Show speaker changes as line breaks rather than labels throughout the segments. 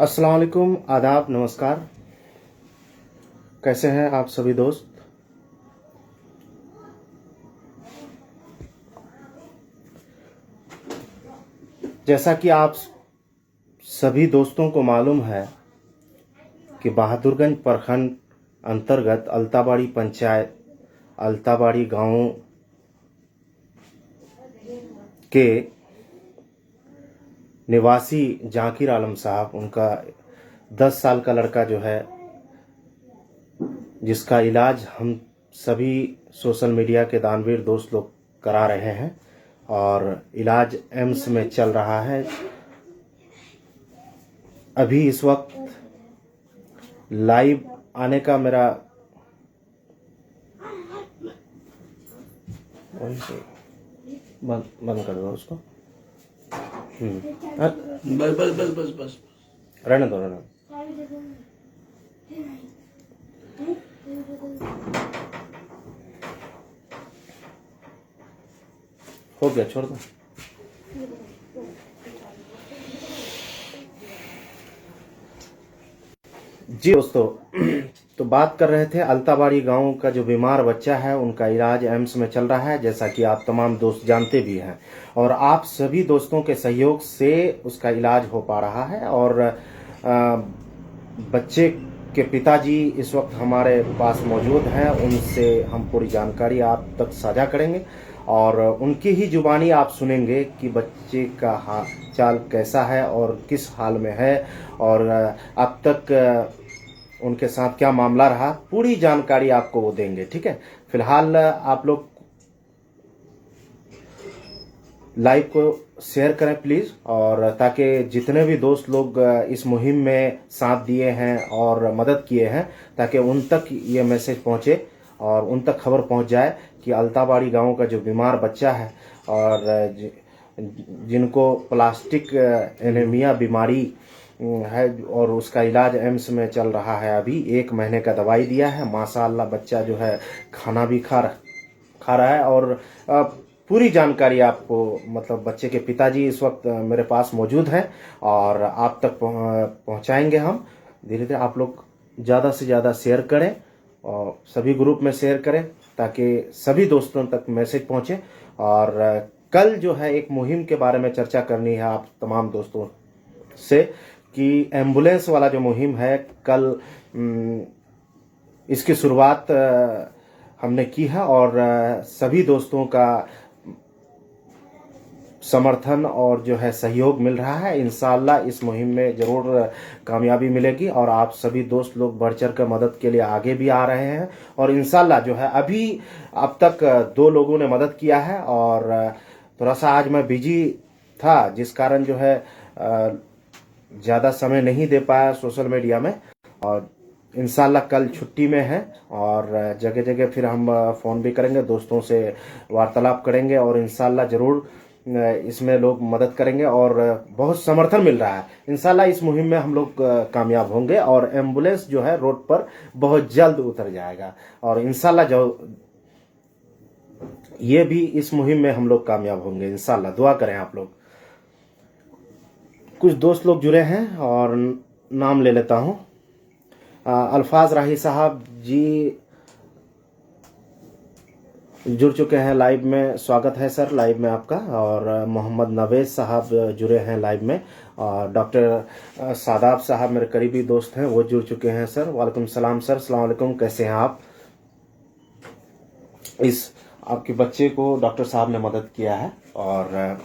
अस्सलाम वालेकुम, आदाब, नमस्कार। कैसे हैं आप सभी दोस्त? जैसा कि आप सभी दोस्तों को मालूम है कि बहादुरगंज प्रखंड अंतर्गत अल्ताबाड़ी पंचायत अल्ताबाड़ी गांव के निवासी जाकिर आलम साहब, उनका 10 साल का लड़का जो है, जिसका इलाज हम सभी सोशल मीडिया के दानवीर दोस्त लोग करा रहे हैं और इलाज एम्स में चल रहा है। अभी इस वक्त लाइव आने का मेरा बंद कर दो उसको।
बस बस बस बस बस
रहने दो। हो गया, छोड़ दो। जी दोस्तों, तो बात कर रहे थे अल्ताबाड़ी गांव का जो बीमार बच्चा है, उनका इलाज एम्स में चल रहा है, जैसा कि आप तमाम दोस्त जानते भी हैं। और आप सभी दोस्तों के सहयोग से उसका इलाज हो पा रहा है। और बच्चे के पिताजी इस वक्त हमारे पास मौजूद हैं, उनसे हम पूरी जानकारी आप तक साझा करेंगे और उनकी ही जुबानी आप सुनेंगे कि बच्चे का हाल चाल कैसा है और किस हाल में है और अब तक उनके साथ क्या मामला रहा। पूरी जानकारी आपको वो देंगे, ठीक है। फिलहाल आप लोग लाइव को शेयर करें प्लीज, और ताकि जितने भी दोस्त लोग इस मुहिम में साथ दिए हैं और मदद किए हैं, ताकि उन तक ये मैसेज पहुंचे और उन तक खबर पहुंच जाए कि अल्ताबाड़ी गांव का जो बीमार बच्चा है और जिनको प्लास्टिक एनीमिया बीमारी है और उसका इलाज एम्स में चल रहा है। अभी 1 महीने का दवाई दिया है। माशाअल्लाह बच्चा जो है खाना भी खा रहा है। और पूरी जानकारी आपको, मतलब बच्चे के पिताजी इस वक्त मेरे पास मौजूद हैं और आप तक पहुंचाएंगे हम धीरे धीरे। आप लोग ज़्यादा से ज़्यादा शेयर करें और सभी ग्रुप में शेयर करें ताकि सभी दोस्तों तक मैसेज पहुंचे। और कल जो है एक मुहिम के बारे में चर्चा करनी है आप तमाम दोस्तों से कि एम्बुलेंस वाला जो मुहिम है, कल इसकी शुरुआत हमने की है और सभी दोस्तों का समर्थन और जो है सहयोग मिल रहा है। इंशाअल्लाह इस मुहिम में जरूर कामयाबी मिलेगी और आप सभी दोस्त लोग बढ़ चढ़ कर मदद के लिए आगे भी आ रहे हैं। और इंशाअल्लाह जो है अभी अब तक 2 लोगों ने मदद किया है और थोड़ा सा आज मैं बिजी था, जिस कारण जो है ज़्यादा समय नहीं दे पाया सोशल मीडिया में। और इंशाल्लाह कल छुट्टी में है और जगह जगह फिर हम फ़ोन भी करेंगे, दोस्तों से वार्तालाप करेंगे और इंशाल्लाह ज़रूर इसमें लोग मदद करेंगे और बहुत समर्थन मिल रहा है। इंशाल्लाह इस मुहिम में हम लोग कामयाब होंगे और एम्बुलेंस जो है रोड पर बहुत जल्द उतर जाएगा। और इंशाल्लाह जो ये भी इस मुहिम में हम लोग कामयाब होंगे इंशाल्लाह। दुआ करें आप लोग। कुछ दोस्त लोग जुड़े हैं और नाम ले लेता हूं। अल्फाज राही साहब जी जुड़ चुके हैं लाइव में, स्वागत है सर लाइव में आपका। और मोहम्मद नवेज साहब जुड़े हैं लाइव में और डॉक्टर सादाब साहब मेरे करीबी दोस्त हैं, वो जुड़ चुके हैं सर। वालेकुम सलाम सर, अस्सलाम वालेकुम, कैसे हैं आप? इस आपके बच्चे को डॉक्टर साहब ने मदद किया है और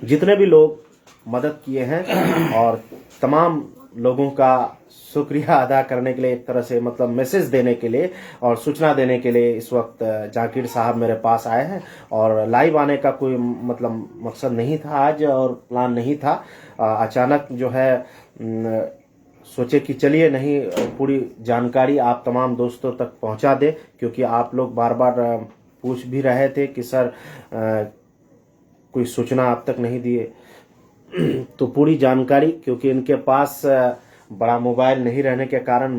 जितने भी लोग मदद किए हैं और तमाम लोगों का शुक्रिया अदा करने के लिए, एक तरह से मतलब मैसेज देने के लिए और सूचना देने के लिए इस वक्त जाकिर साहब मेरे पास आए हैं। और लाइव आने का कोई मतलब मकसद नहीं था आज और प्लान नहीं था। अचानक जो है सोचे कि चलिए नहीं, पूरी जानकारी आप तमाम दोस्तों तक पहुंचा दे, क्योंकि आप लोग बार बार पूछ भी रहे थे कि सर कोई सूचना आप तक नहीं दिए। तो पूरी जानकारी, क्योंकि इनके पास बड़ा मोबाइल नहीं रहने के कारण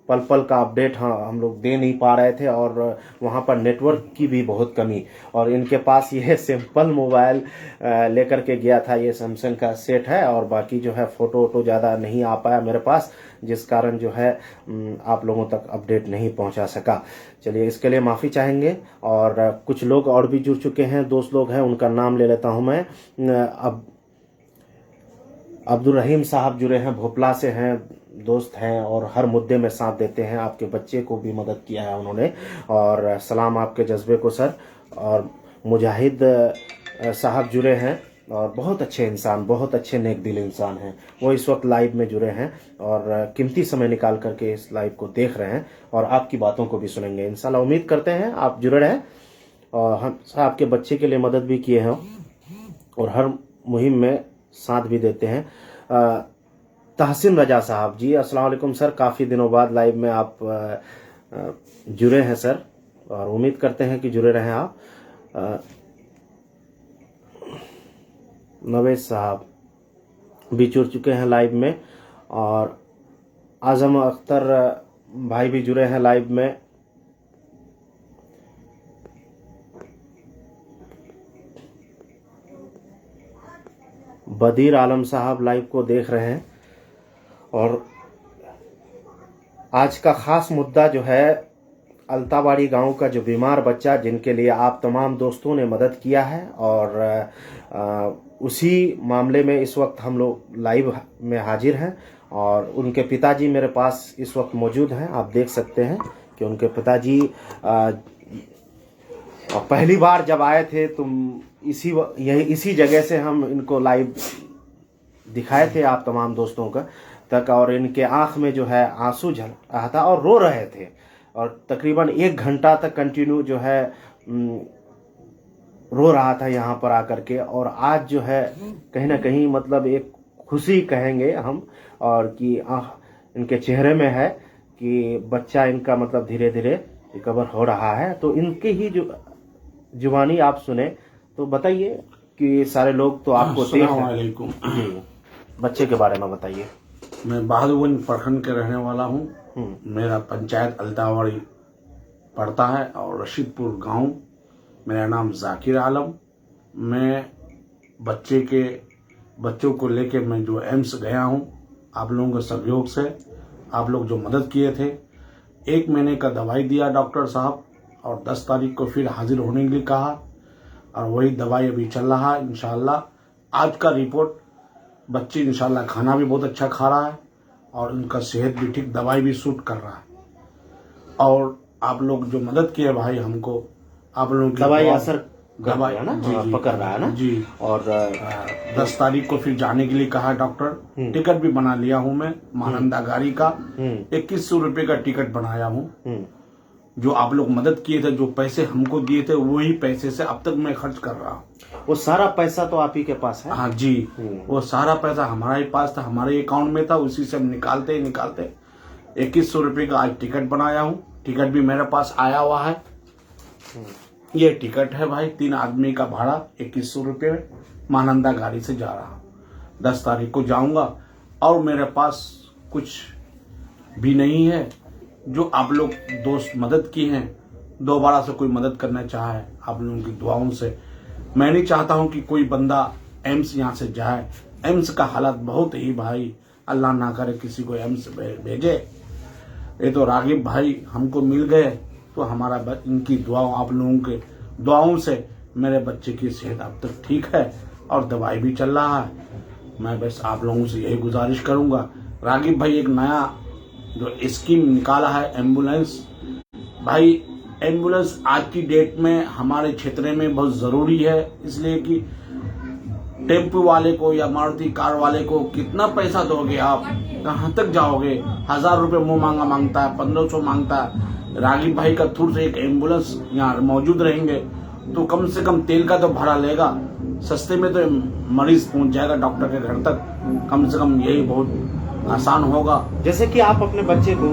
पल पल का अपडेट हम लोग दे नहीं पा रहे थे, और वहाँ पर नेटवर्क की भी बहुत कमी, और इनके पास ये सिंपल मोबाइल लेकर के गया था, ये सैमसंग का सेट है, और बाकी जो है फ़ोटो वोटो ज़्यादा नहीं आ पाया मेरे पास, जिस कारण जो है आप लोगों तक अपडेट नहीं पहुंचा सका। चलिए, इसके लिए माफ़ी चाहेंगे। और कुछ लोग और भी जुड़ चुके हैं, दोस्त लोग हैं, उनका नाम ले लेता हूं मैं। अब अब्दुल रहीम साहब जुड़े हैं, भोपला से हैं, दोस्त हैं और हर मुद्दे में साथ देते हैं। आपके बच्चे को भी मदद किया है उन्होंने, और सलाम आपके जज्बे को सर। और मुजाहिद साहब जुड़े हैं, और बहुत अच्छे इंसान, बहुत अच्छे नेक दिल इंसान हैं। वो इस वक्त लाइव में जुड़े हैं और कीमती समय निकाल करके इस लाइव को देख रहे हैं, और आपकी बातों को भी सुनेंगे इंशाल्लाह। उम्मीद करते हैं आप जुड़े रहें, और हम आपके बच्चे के लिए मदद भी किए हैं और हर मुहिम में साथ भी देते हैं। तहसीन रजा साहब जी, अस्सलाम वालेकुम सर, काफ़ी दिनों बाद लाइव में आप जुड़े हैं सर, और उम्मीद करते हैं कि जुड़े रहें आप। नवेद साहब भी जुड़ चुके हैं लाइव में, और आजम अख्तर भाई भी जुड़े हैं लाइव में। बदीर आलम साहब लाइव को देख रहे हैं। और आज का खास मुद्दा जो है, अल्ताबाड़ी गांव का जो बीमार बच्चा, जिनके लिए आप तमाम दोस्तों ने मदद किया है, और उसी मामले में इस वक्त हम लोग लाइव में हाजिर हैं। और उनके पिताजी मेरे पास इस वक्त मौजूद हैं। आप देख सकते हैं कि उनके पिताजी पहली बार जब आए थे तो इसी जगह से हम इनको लाइव दिखाए थे आप तमाम दोस्तों का तक, और इनके आंख में जो है आंसू झल रहा था और रो रहे थे, और तकरीबन 1 घंटा तक कंटिन्यू जो है रो रहा था यहाँ पर आकर के। और आज जो है कहीं ना कहीं मतलब एक खुशी कहेंगे हम, और कि इनके चेहरे में है कि बच्चा इनका मतलब धीरे धीरे रिकवर हो रहा है। तो इनकी ही जो जुबानी आप सुने, तो बताइए कि सारे लोग तो आपको
अस्सलामुअलैकुम
जी, बच्चे के बारे में बताइए।
मैं बहादुरगंज प्रखंड के रहने वाला हूँ। मेरा पंचायत अल्तावाड़ी पड़ता है और रशीदपुर गांव। मेरा नाम जाकिर आलम। मैं बच्चों को लेके मैं जो एम्स गया हूँ, आप लोगों के सहयोग से, आप लोग जो मदद किए थे। 1 महीने का दवाई दिया डॉक्टर साहब, और 10 तारीख को फिर हाजिर होने के लिए कहा, और वही दवाई अभी चल रहा है इंशाल्लाह। आज का रिपोर्ट, बच्चे इंशाल्लाह खाना भी बहुत अच्छा खा रहा है, और उनका सेहत भी ठीक, दवाई भी सूट कर रहा है। और आप लोग जो मदद किए भाई हमको, आप लोगों की
दवाई असर
दवाई
है ना,
जी,
पकड़ रहा है ना
जी।
और
10 तारीख को फिर जाने के लिए कहा डॉक्टर। टिकट भी बना लिया हूँ मैं, महानंदा गाड़ी का 2100 रुपये का टिकट बनाया हूँ। जो आप लोग मदद किए थे, जो पैसे हमको दिए थे, वही पैसे से अब तक मैं खर्च कर रहा हूँ।
वो सारा पैसा तो आप ही के पास है?
हाँ जी, वो सारा पैसा हमारा ही पास था, हमारे अकाउंट में था, उसी से हम निकालते 2100 रुपये का आज टिकट बनाया हूँ। टिकट भी मेरे पास आया हुआ है। ये टिकट है भाई, 3 आदमी का भाड़ा 2100 रुपये में, महानंदा गाड़ी से जा रहा हूँ। 10 तारीख को जाऊंगा, और मेरे पास कुछ भी नहीं है। जो आप लोग दोस्त मदद की हैं, दोबारा से कोई मदद करना चाहे, आप लोगों की दुआओं से। मैं नहीं चाहता हूं कि कोई बंदा एम्स यहाँ से जाए। एम्स का हालत बहुत ही भाई, अल्लाह ना करे किसी को एम्स भेजे। ये तो रागिब भाई हमको मिल गए, तो हमारा इनकी दुआओं, आप लोगों के दुआओं से मेरे बच्चे की सेहत अब तक ठीक है, और दवाई भी चल रहा है। मैं बस आप लोगों से यही गुजारिश करूंगा। रागिब भाई एक नया जो स्कीम निकाला है, एम्बुलेंस भाई, एम्बुलेंस आज की डेट में हमारे क्षेत्र में बहुत जरूरी है। इसलिए कि टेम्पो वाले को या मारुति कार वाले को कितना पैसा दोगे आप, कहाँ तक जाओगे? 1000 रुपये मुंह मांगता है, 1500 मांगता है। रागिब भाई का थ्रू से एक एम्बुलेंस यहाँ मौजूद रहेंगे, तो कम से कम तेल का तो भाड़ा लेगा, सस्ते में तो मरीज पहुंच जाएगा डॉक्टर के घर तक, कम से कम यही बहुत आसान होगा।
जैसे कि आप अपने बच्चे को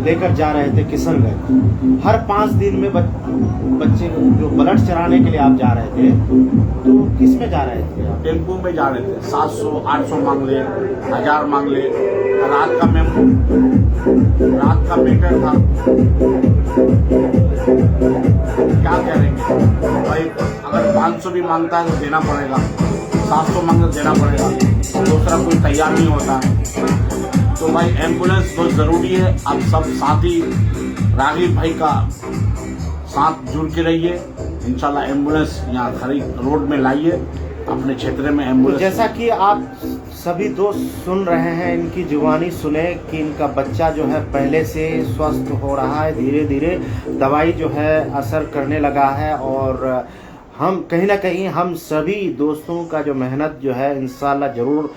लेकर जा रहे थे किशनगंज, हर 5 दिन में बच्चे जो ब्लड चढ़ाने के लिए आप जा रहे थे, तो किस में जा रहे थे आप?
टेम्पू में जा रहे थे, 700 800 मांग ले, 1000 मांग ले। रात का मीटर था, क्या करेंगे भाई, अगर 500 भी मांगता है तो देना पड़ेगा, 700 मांगे तो देना पड़ेगा, दूसरा कोई तैयार नहीं होता। तो भाई एम्बुलेंस बहुत ज़रूरी है। आप सब साथी रागिब भाई का साथ जुड़ के रहिए, इंशाल्लाह एम्बुलेंस यहाँ खरीद रोड में लाइए अपने क्षेत्र में एम्बुलेंस।
तो जैसा कि आप सभी दोस्त सुन रहे हैं, इनकी जुबानी सुने कि इनका बच्चा जो है पहले से स्वस्थ हो रहा है, धीरे धीरे दवाई जो है असर करने लगा है। और हम कहीं ना कहीं हम सभी दोस्तों का जो मेहनत जो है इंशाल्लाह जरूर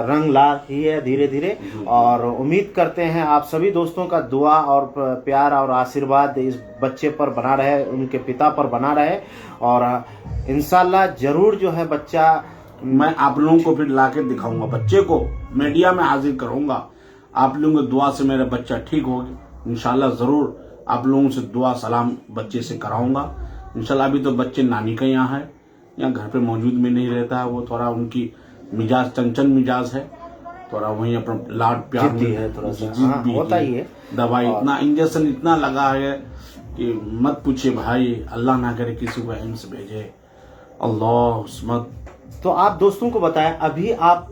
रंग ला रही है धीरे धीरे। और उम्मीद करते हैं आप सभी दोस्तों का दुआ और प्यार और आशीर्वाद इस बच्चे पर बना रहे, उनके पिता पर बना रहे, और इंशाल्लाह जरूर जो है बच्चा,
मैं आप लोगों को फिर लाके दिखाऊंगा, बच्चे को मीडिया में हाजिर करूंगा। आप लोगों की दुआ से मेरा बच्चा ठीक होगा इंशाल्लाह। जरूर आप लोगों से दुआ सलाम बच्चे से कराऊंगा इंशाल्लाह। अभी तो बच्चे नानी का यहाँ है, यहाँ घर पे मौजूद में नहीं रहता है। वो थोड़ा उनकी मिजाज चंचल मिजाज है, थोड़ा वहीं अपना लाड प्यार
जिद्दी है, थोड़ा सा
जिद भी
होता ही है।
दवाई इतना इंजेक्शन इतना लगा है कि मत पूछे भाई, अल्लाह ना करे किसी को एम्स भेजे, अल्लाह उस्मत।
तो आप दोस्तों को बताएं, अभी आप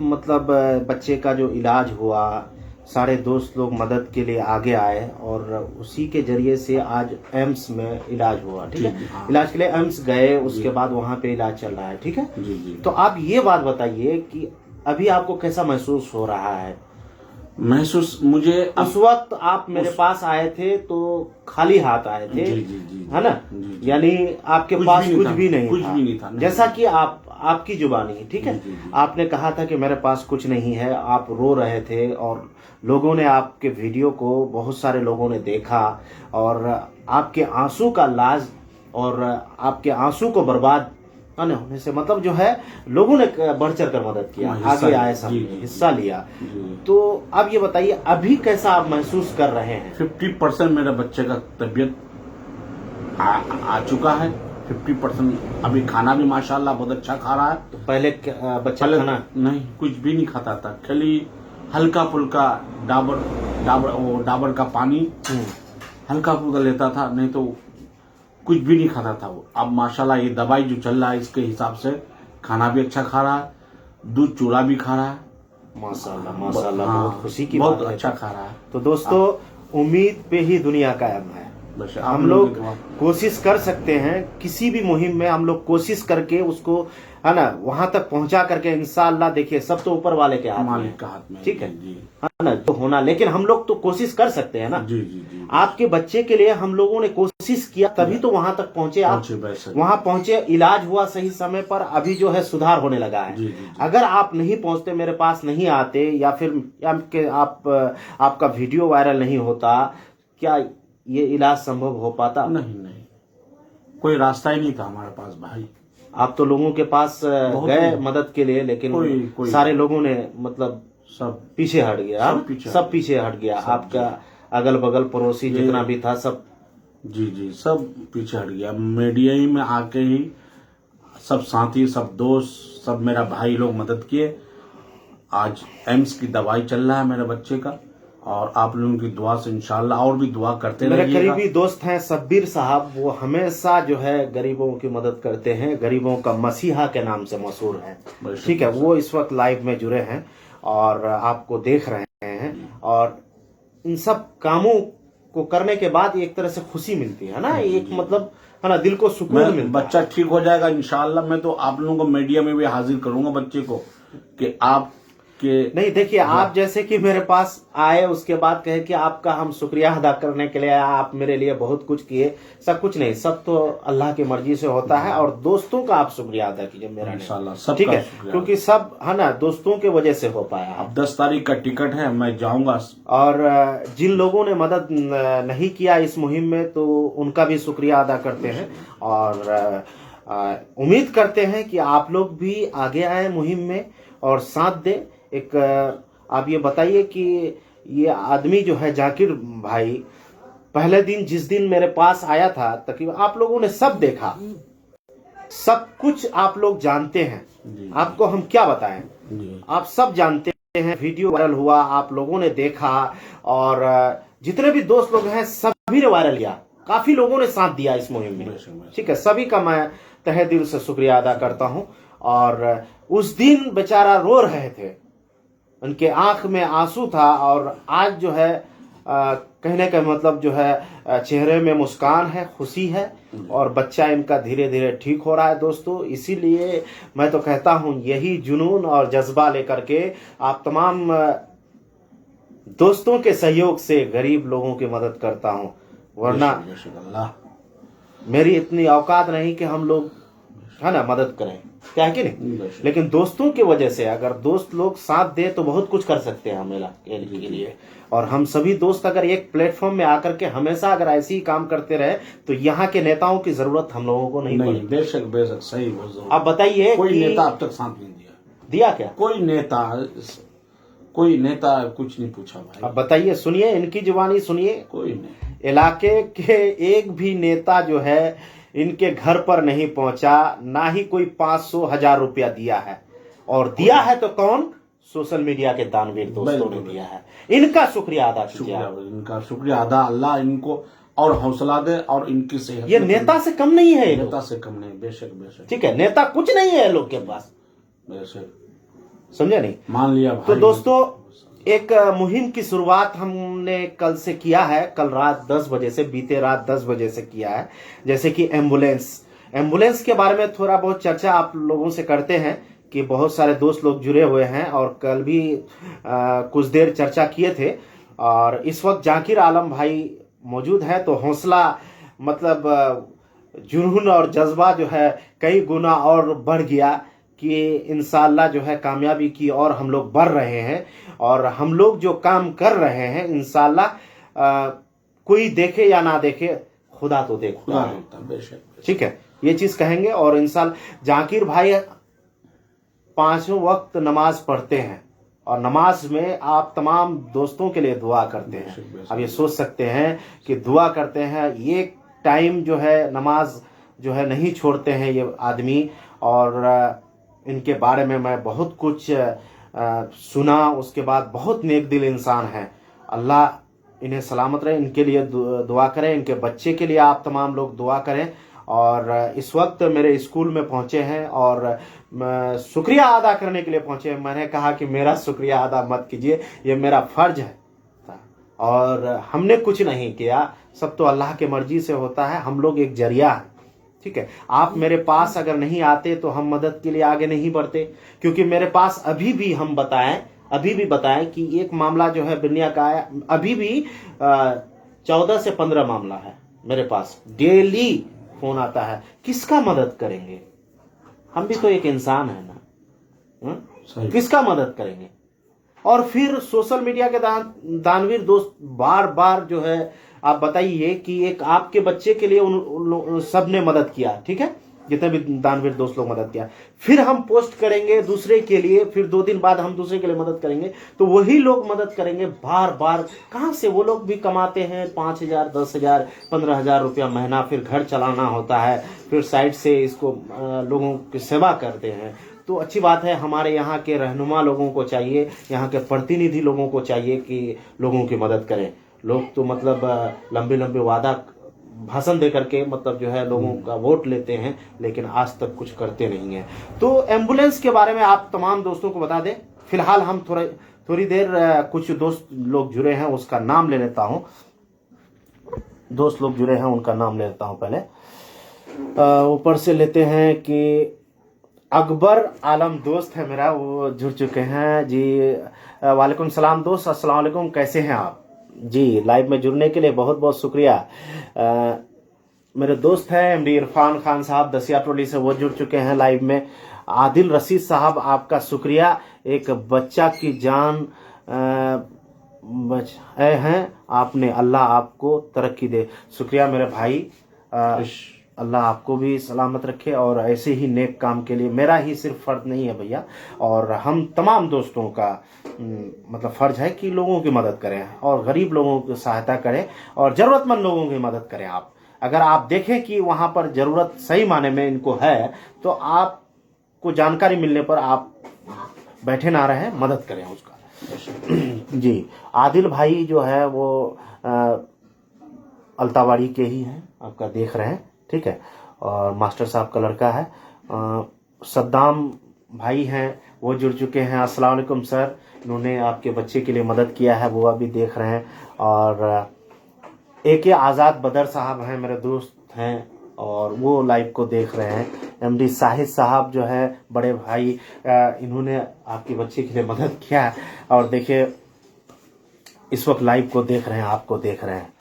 मतलब बच्चे का जो इलाज हुआ, सारे दोस्त लोग मदद के लिए आगे आए और उसी के जरिए से आज एम्स में इलाज हुआ, ठीक है।
हाँ।
इलाज के लिए एम्स गए, उसके बाद वहां पे इलाज चल रहा है, ठीक है।
जी।
तो आप ये बात बताइए कि अभी आपको कैसा महसूस हो रहा है?
महसूस मुझे
उस वक्त आप मेरे पास आए थे तो खाली हाथ आए थे,
जी,
है ना? यानी आपके पास कुछ भी नहीं था।
नहीं।
जैसा कि आपकी जुबानी, ठीक है, आपने कहा था कि मेरे पास कुछ नहीं है, आप रो रहे थे और लोगों ने आपके वीडियो को, बहुत सारे लोगों ने देखा और आपके आंसू का लाज और आपके आंसू को बर्बाद न होने से मतलब जो है लोगों ने बढ़ चढ़ कर मदद किया, आगे आए, सब हिस्सा लिया। तो अब ये बताइए अभी कैसा आप महसूस कर रहे हैं?
50% मेरे बच्चे का तबीयत आ चुका है, 50%। अभी खाना भी माशाल्लाह बहुत अच्छा खा रहा है।
तो पहले बच्चा खाना
नहीं, कुछ भी नहीं खाता था, खाली हल्का फुल्का डाबर का पानी हल्का फुल्का लेता था, नहीं तो कुछ भी नहीं खाता था वो। अब माशाल्लाह ये दवाई जो चल रहा है इसके हिसाब से खाना भी अच्छा खा रहा है, दूध चूड़ा भी खा रहा है,
माशाल्लाह माशाल्लाह।
हाँ,
बहुत खुशी की
बहुत
बात है।
अच्छा खा रहा है।
तो दोस्तों, उम्मीद पे ही दुनिया कायम है।
बस
हम लोग कोशिश कर सकते हैं, किसी भी मुहिम में हम लोग कोशिश करके उसको, है ना, वहां तक पहुंचा करके इंशाअल्लाह। देखिए सब तो ऊपर वाले के हाथ में,
मालिक का हाथ में,
ठीक है,
जी।
है ना, जो होना। लेकिन हम लोग तो कोशिश कर सकते हैं ना।
जी।
आपके बच्चे के लिए हम लोगों ने कोशिश किया, तभी तो वहां तक पहुंचे आप, वहां पहुंचे, इलाज हुआ सही समय पर, अभी जो है सुधार होने लगा है।
जी।
अगर आप नहीं पहुंचते, मेरे पास नहीं आते, या फिर आपका वीडियो वायरल नहीं होता, क्या ये इलाज संभव हो पाता?
नहीं, कोई रास्ता ही नहीं था हमारे पास भाई।
आप तो लोगों के पास गए मदद के लिए, लेकिन
कोई
सारे लोगों ने मतलब
सब
पीछे हट गया, सब पीछे हट गया। आपका अगल बगल पड़ोसी जितना भी था सब,
जी, सब पीछे हट गया। मीडिया ही में आके ही सब साथी, सब दोस्त, सब मेरा भाई लोग मदद किए। आज एम्स की दवाई चल रहा है मेरे बच्चे का, और आप लोगों की दुआ से इंशाल्लाह और भी दुआ करते रहिएगा।
मेरे करीबी दोस्त हैं शब्बीर साहब, वो हमेशा जो है गरीबों की मदद करते हैं, गरीबों का मसीहा के नाम से मशहूर है, ठीक है। वो इस वक्त लाइव में जुड़े हैं और आपको देख रहे हैं, और इन सब कामों को करने के बाद एक तरह से खुशी मिलती है ना, एक मतलब, है ना, दिल को सुकून मिलता है।
बच्चा ठीक हो जाएगा इंशाल्लाह। मैं तो आप लोगों को मीडिया में भी हाजिर करूंगा बच्चे को, कि आप के
नहीं, देखिए आप जैसे कि मेरे पास आए, उसके बाद कहे कि आपका हम शुक्रिया अदा करने के लिए आए, आप मेरे लिए बहुत कुछ किए। सब कुछ नहीं, सब तो अल्लाह की मर्जी से होता है, और दोस्तों का आप शुक्रिया अदा कीजिए मेरा
इंशाल्लाह,
ठीक है, क्योंकि सब, है ना, दोस्तों के वजह से हो पाया।
अब 10 तारीख का टिकट है, मैं जाऊंगा।
और जिन लोगों ने मदद नहीं किया इस मुहिम में, तो उनका भी शुक्रिया अदा करते हैं। और उम्मीद करते हैं कि आप लोग भी आगे आए मुहिम में और साथ दें। एक आप ये बताइए कि ये आदमी जो है जाकिर भाई, पहले दिन जिस दिन मेरे पास आया था, तकरीबन आप लोगों ने सब देखा, सब कुछ आप लोग जानते हैं। आपको हम क्या बताएं, आप सब जानते हैं। वीडियो वायरल हुआ, आप लोगों ने देखा, और जितने भी दोस्त लोग हैं सभी ने वायरल किया, काफी लोगों ने साथ दिया इस मुहिम में। ठीक है, सभी का मैं तहे दिल से शुक्रिया अदा करता हूं। और उस दिन बेचारा रो रहे थे, उनके आंख में आंसू था, और आज जो है कहने का मतलब जो है चेहरे में मुस्कान है, खुशी है, और बच्चा इनका धीरे धीरे ठीक हो रहा है। दोस्तों, इसीलिए मैं तो कहता हूं यही जुनून और जज्बा लेकर के आप तमाम दोस्तों के सहयोग से गरीब लोगों की मदद करता हूं, वरना मेरी इतनी औकात नहीं कि हम लोग है ना मदद करें, क्या है कि नहीं। लेकिन दोस्तों की वजह से अगर दोस्त लोग साथ दे तो बहुत कुछ कर सकते हैं हम इलाके के लिए। और हम सभी दोस्त अगर एक प्लेटफॉर्म में आकर के हमेशा अगर ऐसे ही काम करते रहे तो यहाँ के नेताओं की जरूरत हम लोगों को नहीं पड़ेगी।
बेशक बेशक, सही बोल।
आप बताइए,
कोई नेता अब तक साथ नहीं
दिया क्या?
कोई नेता कुछ नहीं पूछा भाई।
अब बताइए, सुनिए इनकी जुबानी सुनिए।
कोई नहीं,
इलाके के एक भी नेता जो है इनके घर पर नहीं पहुंचा, ना ही कोई 500,000 रुपया दिया है। और दिया है तो कौन? सोशल मीडिया के दानवीर दोस्तों ने दिया है। इनका शुक्रिया अदा कीजिए।
इनका शुक्रिया अदा, अल्लाह इनको और हौसला दे और इनकी सेहत।
ये नेता से कम नहीं है,
नेता से कम नहीं, बेशक बेशक।
ठीक है, नेता कुछ नहीं है लोग के पास,
बेशक,
समझे नहीं?
मान लिया भाई।
तो दोस्तों, एक मुहिम की शुरुआत हमने कल से किया है, कल रात 10 बजे से, बीते रात 10 बजे से किया है। जैसे कि एम्बुलेंस के बारे में थोड़ा बहुत चर्चा आप लोगों से करते हैं कि बहुत सारे दोस्त लोग जुड़े हुए हैं, और कल भी कुछ देर चर्चा किए थे। और इस वक्त जाकिर आलम भाई मौजूद है, तो हौसला मतलब जुनून और जज्बा जो है कई गुना और बढ़ गया कि इंशाल्लाह जो है कामयाबी की और हम लोग बढ़ रहे हैं। और हम लोग जो काम कर रहे हैं इंशाल्लाह कोई देखे या ना देखे, खुदा तो देखता है। ठीक है, ये चीज कहेंगे। और इंशाल्लाह जाकिर भाई 5 वक्त नमाज पढ़ते हैं, और नमाज में आप तमाम दोस्तों के लिए दुआ करते हैं। अब ये सोच सकते हैं कि दुआ करते हैं, ये टाइम जो है नमाज जो है नहीं छोड़ते हैं ये आदमी। और इनके बारे में मैं बहुत कुछ सुना, उसके बाद बहुत नेक दिल इंसान है। अल्लाह इन्हें सलामत रहे, इनके लिए दुआ करें, इनके बच्चे के लिए आप तमाम लोग दुआ करें। और इस वक्त मेरे स्कूल में पहुंचे हैं और शुक्रिया अदा करने के लिए पहुंचे हैं। मैंने कहा कि मेरा शुक्रिया अदा मत कीजिए, ये मेरा फर्ज है, और हमने कुछ नहीं किया, सब तो अल्लाह के मर्जी से होता है। हम लोग एक जरिया है, ठीक है। आप मेरे पास अगर नहीं आते तो हम मदद के लिए आगे नहीं बढ़ते, क्योंकि मेरे पास अभी भी बताएं कि एक मामला जो है बिनिया का है, अभी भी 14 से 15 मामला है मेरे पास, डेली फोन आता है। किसका मदद करेंगे? हम भी तो एक इंसान है ना, किसका मदद करेंगे? और फिर सोशल मीडिया के दानवीर दोस्त बार बार जो है, आप बताइए कि एक आपके बच्चे के लिए उन सब ने मदद किया, ठीक है, जितने भी दानवीर दोस्त लोग मदद किया। फिर हम पोस्ट करेंगे दूसरे के लिए, फिर 2 दिन बाद हम दूसरे के लिए मदद करेंगे, तो वही लोग मदद करेंगे बार बार। कहां से? वो लोग भी कमाते हैं 5,000, 10,000, 15,000 रुपया महीना, फिर घर चलाना होता है, फिर साइड से इसको लोगों की सेवा करते हैं। तो अच्छी बात है, हमारे यहाँ के रहनुमा लोगों को चाहिए, यहाँ के प्रतिनिधि लोगों को चाहिए कि लोगों की मदद करें। लोग तो मतलब लंबे लंबे वादा भाषण दे करके मतलब जो है लोगों का वोट लेते हैं, लेकिन आज तक कुछ करते नहीं हैं। तो एम्बुलेंस के बारे में आप तमाम दोस्तों को बता दें। फिलहाल हम थोड़ी देर कुछ दोस्त लोग जुड़े हैं, उसका नाम ले लेता हूं। दोस्त लोग जुड़े हैं, उनका नाम ले लेता हूं। पहले ऊपर से लेते हैं कि अकबर आलम दोस्त है मेरा, वो जुड़ चुके हैं जी। वालेकुम सलाम दोस्त, अस्सलाम वालेकुम, कैसे हैं आप जी? लाइव में जुड़ने के लिए बहुत बहुत शुक्रिया। मेरे दोस्त हैं एमडी इरफान खान साहब दसिया टोली से, वो जुड़ चुके हैं लाइव में। आदिल रशीद साहब, आपका शुक्रिया, एक बच्चा की जान बचाए हैं आपने, अल्लाह आपको तरक्की दे। शुक्रिया मेरे भाई। अल्लाह आपको भी सलामत रखे और ऐसे ही नेक काम के लिए मेरा ही सिर्फ फर्ज नहीं है भैया, और हम तमाम दोस्तों का मतलब फर्ज है कि लोगों की मदद करें और गरीब लोगों की सहायता करें और ज़रूरतमंद लोगों की मदद करें। आप अगर आप देखें कि वहाँ पर ज़रूरत सही माने में इनको है तो आपको जानकारी मिलने पर आप बैठे ना रहें, मदद करें उसका। जी, आदिल भाई जो है वो अल्तावाड़ी के ही हैं, आपका देख रहे हैं, ठीक है, और मास्टर साहब का लड़का है। सद्दाम भाई हैं, वो जुड़ चुके हैं। अस्सलाम वालेकुम सर, इन्होंने आपके बच्चे के लिए मदद किया है, वो अभी देख रहे हैं। और AK आज़ाद बदर साहब हैं, मेरे दोस्त हैं, और वो लाइव को देख रहे हैं। MD साहिद साहब जो है बड़े भाई, इन्होंने आपके बच्चे के लिए मदद किया है और देखिए इस वक्त लाइव को देख रहे हैं, आपको देख रहे हैं।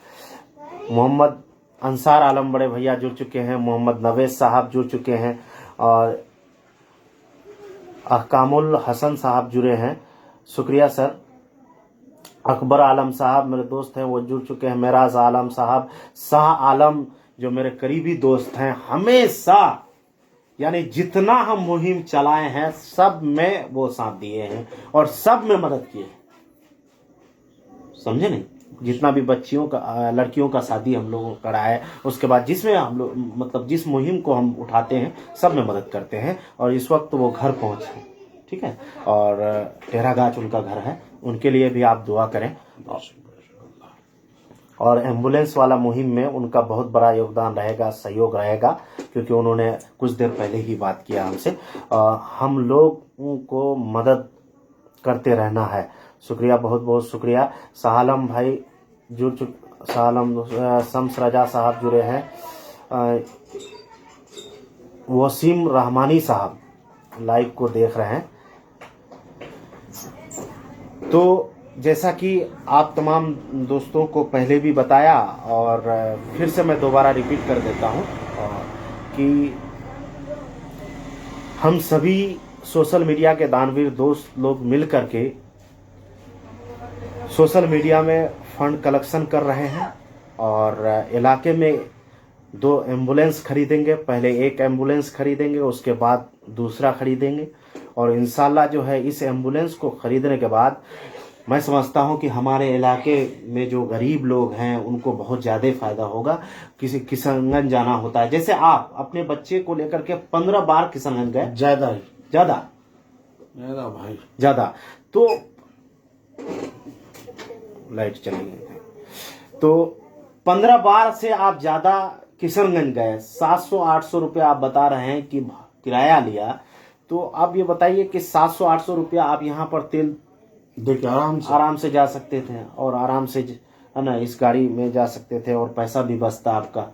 मोहम्मद अंसार आलम बड़े भैया जुड़ चुके हैं, मोहम्मद नवेद साहब जुड़ चुके हैं, और अहकामुल हसन साहब जुड़े हैं, शुक्रिया सर। अकबर आलम साहब मेरे दोस्त हैं, वो जुड़ चुके हैं। मेराज आलम साहब, शाह आलम जो मेरे करीबी दोस्त हैं, हमेशा यानी जितना हम मुहिम चलाए हैं सब में वो साथ दिए हैं और सब में मदद किए, समझे नहीं। जितना भी बच्चियों का लड़कियों का शादी हम लोगों को कराया, उसके बाद जिसमें हम लोग मतलब जिस मुहिम को हम उठाते हैं सब में मदद करते हैं। और इस वक्त वो घर पहुंचे, ठीक है, और टेरागाछ उनका घर है, उनके लिए भी आप दुआ करें। और एम्बुलेंस वाला मुहिम में उनका बहुत बड़ा योगदान रहेगा, सहयोग रहेगा, क्योंकि उन्होंने कुछ देर पहले ही बात किया हमसे। हम लोगों को मदद करते रहना है। शुक्रिया, बहुत बहुत शुक्रिया। शाहआलम भाई जुड़ चुके, शाहआलम शम्स रजा साहब जुड़े हैं, वसीम रहमानी साहब लाइव को देख रहे हैं। तो जैसा कि आप तमाम दोस्तों को पहले भी बताया और फिर से मैं दोबारा रिपीट कर देता हूं कि हम सभी सोशल मीडिया के दानवीर दोस्त लोग मिल करके सोशल मीडिया में फंड कलेक्शन कर रहे हैं और इलाके में 2 एम्बुलेंस खरीदेंगे। पहले एक एम्बुलेंस खरीदेंगे, उसके बाद दूसरा खरीदेंगे, और इंशाल्लाह जो है इस एम्बुलेंस को खरीदने के बाद मैं समझता हूं कि हमारे इलाके में जो गरीब लोग हैं उनको बहुत ज़्यादा फ़ायदा होगा। किसी किशनगंज जाना होता है, जैसे आप अपने बच्चे को लेकर के 15 बार किशनगंज गए, ज़्यादा
भाई
ज़्यादा, तो लाइट चली गई, तो 15 बार से आप ज़्यादा किशनगंज गए, 700-800 रुपया आप बता रहे हैं कि किराया लिया। तो आप ये बताइए कि 700-800 रुपया आप यहाँ पर तेल
देखिए
आराम से जा सकते थे, और आराम से है ना इस गाड़ी में जा सकते थे और पैसा भी बचता आपका,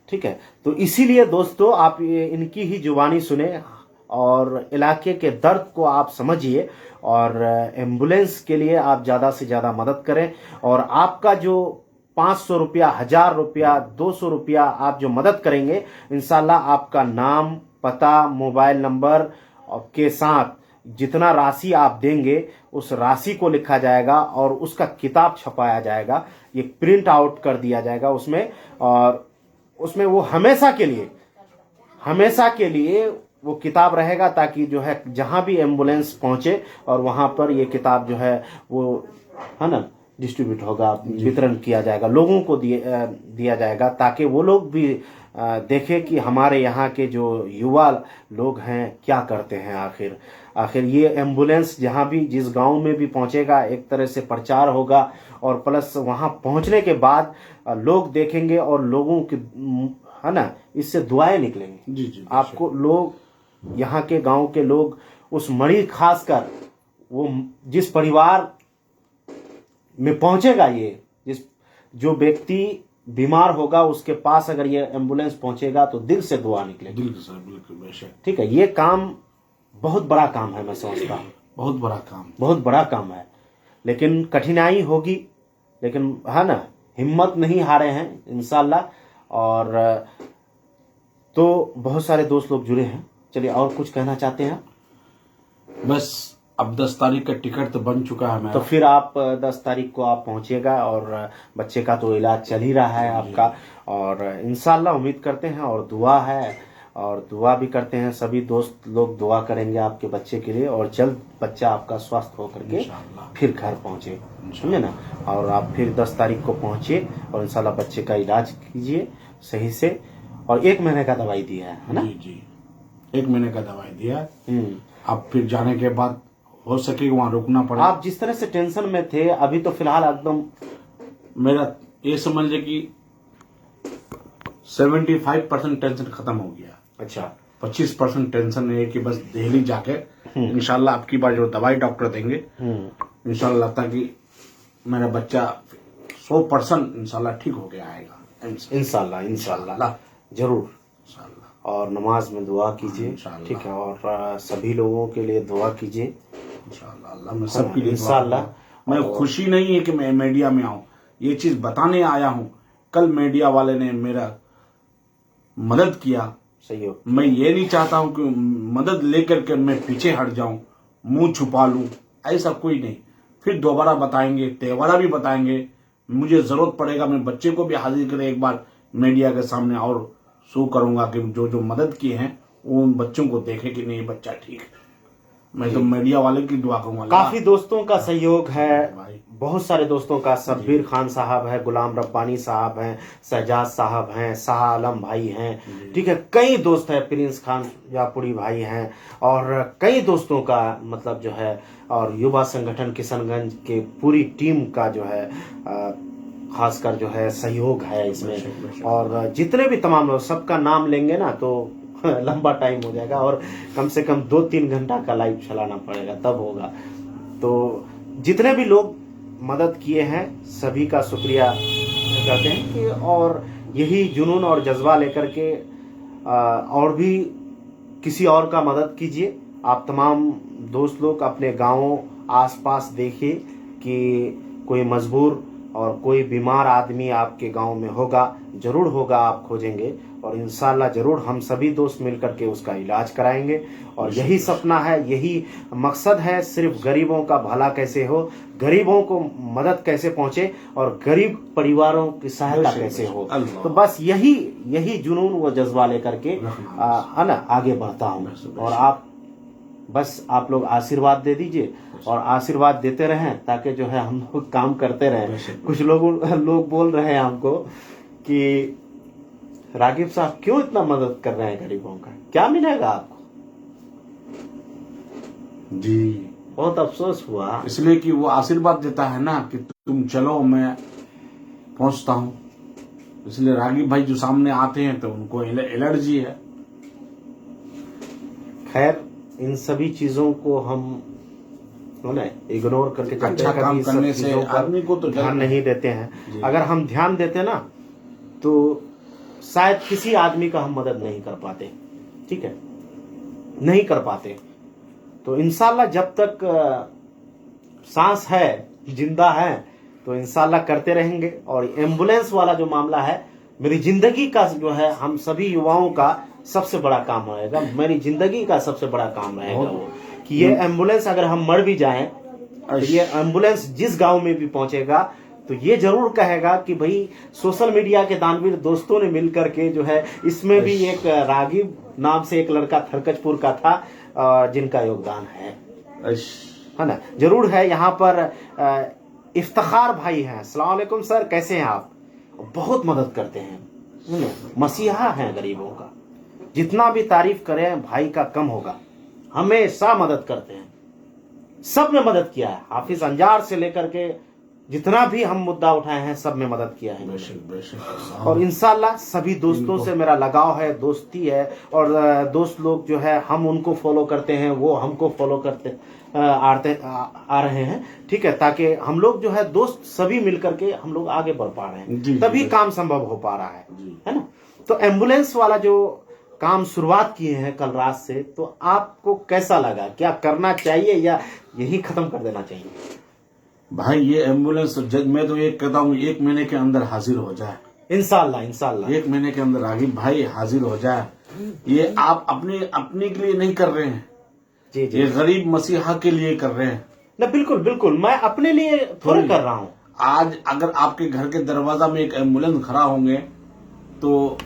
ठीक है। तो इसीलिए दोस्तों आप ये इनकी ही जुबानी सुने और इलाके के दर्द को आप समझिए, और एम्बुलेंस के लिए आप ज़्यादा से ज़्यादा मदद करें। और आपका जो 500 रुपया, 1000 रुपया, 200 रुपया आप जो मदद करेंगे, इंशाल्लाह आपका नाम, पता, मोबाइल नंबर के साथ जितना राशि आप देंगे उस राशि को लिखा जाएगा और उसका किताब छपाया जाएगा, ये प्रिंट आउट कर दिया जाएगा उसमें, और उसमें वो हमेशा के लिए वो किताब रहेगा, ताकि जो है जहां भी एम्बुलेंस पहुंचे और वहां पर ये किताब जो है वो है ना डिस्ट्रीब्यूट होगा, वितरण किया जाएगा, लोगों को दिया जाएगा, ताकि वो लोग भी देखें कि हमारे यहाँ के जो युवा लोग हैं क्या करते हैं। आखिर ये एम्बुलेंस जहाँ भी जिस गांव में भी पहुँचेगा एक तरह से प्रचार होगा, और प्लस वहाँ पहुँचने के बाद लोग देखेंगे और लोगों की है ना इससे दुआएं निकलेंगी।
जी
आपको लोग यहाँ के गांव के लोग उस मरीज, खासकर वो जिस परिवार में पहुंचेगा, ये जो व्यक्ति बीमार होगा उसके पास अगर ये एम्बुलेंस पहुंचेगा तो दिल से दुआ निकलेगी।
बिल्कुल,
ठीक है, ये काम बहुत बड़ा काम है, मैं समझता हूँ बहुत बड़ा काम है, लेकिन कठिनाई होगी, लेकिन है ना हिम्मत नहीं हारे हैं इंशाल्लाह। और तो बहुत सारे दोस्त लोग जुड़े हैं, चलिए और कुछ कहना चाहते हैं?
बस अब 10 तारीख का टिकट तो बन चुका है मेरा।
तो फिर आप 10 तारीख को आप पहुंचेगा और बच्चे का तो इलाज चल ही रहा है आपका, और इंशाल्लाह उम्मीद करते हैं और दुआ है, और दुआ भी करते हैं, सभी दोस्त लोग दुआ करेंगे आपके बच्चे के लिए, और जल्द बच्चा आपका स्वस्थ होकर के फिर घर पहुंचे, समझे ना। और आप फिर 10 तारीख को पहुंचे और इंशाल्लाह बच्चे का इलाज कीजिए सही से। और 1 महीने का दवाई दिया है ना?
जी 1 महीने का दवाई दिया। अब फिर जाने के बाद हो सके वहाँ रुकना पड़ेगा।
आप जिस तरह से टेंशन में थे, अभी तो फिलहाल एकदम
मेरा ये समझ ले कि 75% टेंशन खत्म हो गया।
अच्छा,
25% टेंशन है कि बस दिल्ली जाके इंशाल्लाह आपकी बार जो दवाई डॉक्टर देंगे इंशाल्लाह, ताकि मेरा बच्चा 100% इंशाल्लाह ठीक हो गया आएगा।
इंशाल्लाह इंशाल्लाह जरूर। और नमाज में दुआ कीजिए, ठीक है, और सभी लोगों के लिए दुआ कीजिए
इंशाल्लाह। मैं सबके लिए
इंशाल्लाह।
मैं खुशी नहीं है कि मैं मीडिया में आऊं, ये चीज बताने आया हूं। कल मीडिया वाले ने मेरा मदद किया,
सही हो।
मैं ये नहीं चाहता हूं कि मदद लेकर के मैं पीछे हट जाऊं, मुंह छुपा लूं, ऐसा कोई नहीं। फिर दोबारा बताएंगे, त्योहारा भी बताएंगे, मुझे जरूरत पड़ेगा मैं बच्चे को भी हाजिर करें एक बार मीडिया के सामने, और शो करूंगा कि जो जो मदद किए हैं उन बच्चों को देखे कि नहीं बच्चा ठीक है। मैं तो मीडिया वाले की दुआ करूंगा।
काफी दोस्तों का सहयोग है
भाई,
बहुत सारे दोस्तों का। शब्बीर खान साहब है, गुलाम रब्बानी साहब हैं, सजाद साहब हैं, शाह आलम भाई हैं, ठीक है, कई दोस्त है, प्रिंस खान यापुरी भाई हैं, और कई दोस्तों का मतलब जो है, और युवा संगठन किशनगंज के पूरी टीम का जो है खासकर जो है सहयोग है इसमें। और जितने भी तमाम लोग, सबका नाम लेंगे ना तो लंबा टाइम हो जाएगा, और कम से कम 2-3 घंटा का लाइव चलाना पड़ेगा, तब होगा। तो जितने भी लोग मदद किए हैं सभी का शुक्रिया करते हैं कि, और यही जुनून और जज्बा लेकर के और भी किसी और का मदद कीजिए। आप तमाम दोस्त लोग अपने गाँवों आसपास देखिए कि कोई मजबूर और कोई बीमार आदमी आपके गांव में होगा, जरूर होगा, आप खोजेंगे, और इंशाल्लाह जरूर हम सभी दोस्त मिलकर के उसका इलाज कराएंगे। और यही सपना है, यही मकसद है, सिर्फ गरीबों का भला कैसे हो, गरीबों को मदद कैसे पहुंचे, और गरीब परिवारों की सहायता कैसे हो। तो बस यही जुनून व जज्बा लेकर के है ना आगे बढ़ता हूँ। और आप बस आप लोग आशीर्वाद दे दीजिए और आशीर्वाद देते रहें, ताकि जो है हम लोग काम करते रहें। कुछ लोग बोल रहे हैं हमको कि रागिब साहब क्यों इतना मदद कर रहे हैं गरीबों का, क्या मिलेगा आपको?
जी
बहुत अफसोस हुआ,
इसलिए कि वो आशीर्वाद देता है ना कि तुम चलो मैं पहुंचता हूं। इसलिए रागिब भाई जो सामने आते हैं तो उनको एलर्जी है।
खैर इन सभी चीजों को हम इग्नोर करके
अच्छा काम करने से आदमी को तो
ध्यान नहीं देते हैं। अगर हम ध्यान देते ना तो शायद किसी आदमी का हम मदद नहीं कर पाते, ठीक है, नहीं कर पाते। तो इंशाल्लाह जब तक सांस है, जिंदा है, तो इंशाल्लाह करते रहेंगे। और एम्बुलेंस वाला जो मामला है, मेरी जिंदगी का जो है, हम सभी युवाओं का सबसे बड़ा काम रहेगा, मेरी जिंदगी का सबसे बड़ा काम रहेगा वो, कि ये एम्बुलेंस अगर हम मर भी जाएं तो ये एम्बुलेंस जिस गांव में भी पहुंचेगा तो ये जरूर कहेगा कि भाई सोशल मीडिया के दानवीर दोस्तों ने मिलकर के जो है, इसमें भी एक रागिब नाम से एक लड़का थरकचपुर का था जिनका योगदान है ना, जरूर है। यहाँ पर इफ्तिखार भाई हैं, अस्सलाम वालेकुम सर, कैसे हैं आप? बहुत मदद करते हैं, मसीहा हैं गरीबों का, जितना भी तारीफ करें भाई का कम होगा, हमेशा मदद करते हैं, सब में मदद किया है। हाफिज अंजार से लेकर के जितना भी हम मुद्दा उठाए हैं सब में मदद किया है। और इंशाल्लाह सभी दोस्तों से मेरा लगाव है, दोस्ती है, और दोस्त लोग जो है हम उनको फॉलो करते हैं, वो हमको फॉलो करते आ रहे हैं, ठीक है, ताकि हम लोग जो है दोस्त सभी मिलकर के हम लोग आगे बढ़ पा रहे हैं, तभी काम संभव हो पा रहा है ना। तो एम्बुलेंस वाला जो काम शुरुआत किए हैं कल रात से, तो आपको कैसा लगा? क्या करना चाहिए या यही खत्म कर देना चाहिए?
भाई ये एम्बुलेंस मैं तो ये कहता हूँ 1 महीने के अंदर हाजिर हो जाए,
इंशाल्लाह इंशाल्लाह
1 महीने के अंदर रागिब भाई हाजिर हो जाए। ये आप अपने के लिए नहीं कर रहे हैं,
जी जी
ये गरीब मसीहा के लिए कर रहे हैं।
ना, बिल्कुल बिल्कुल, मैं अपने लिए थोड़ी कर रहा हूँ।
आज अगर आपके घर के दरवाजा में एक एम्बुलेंस खड़ा होंगे तो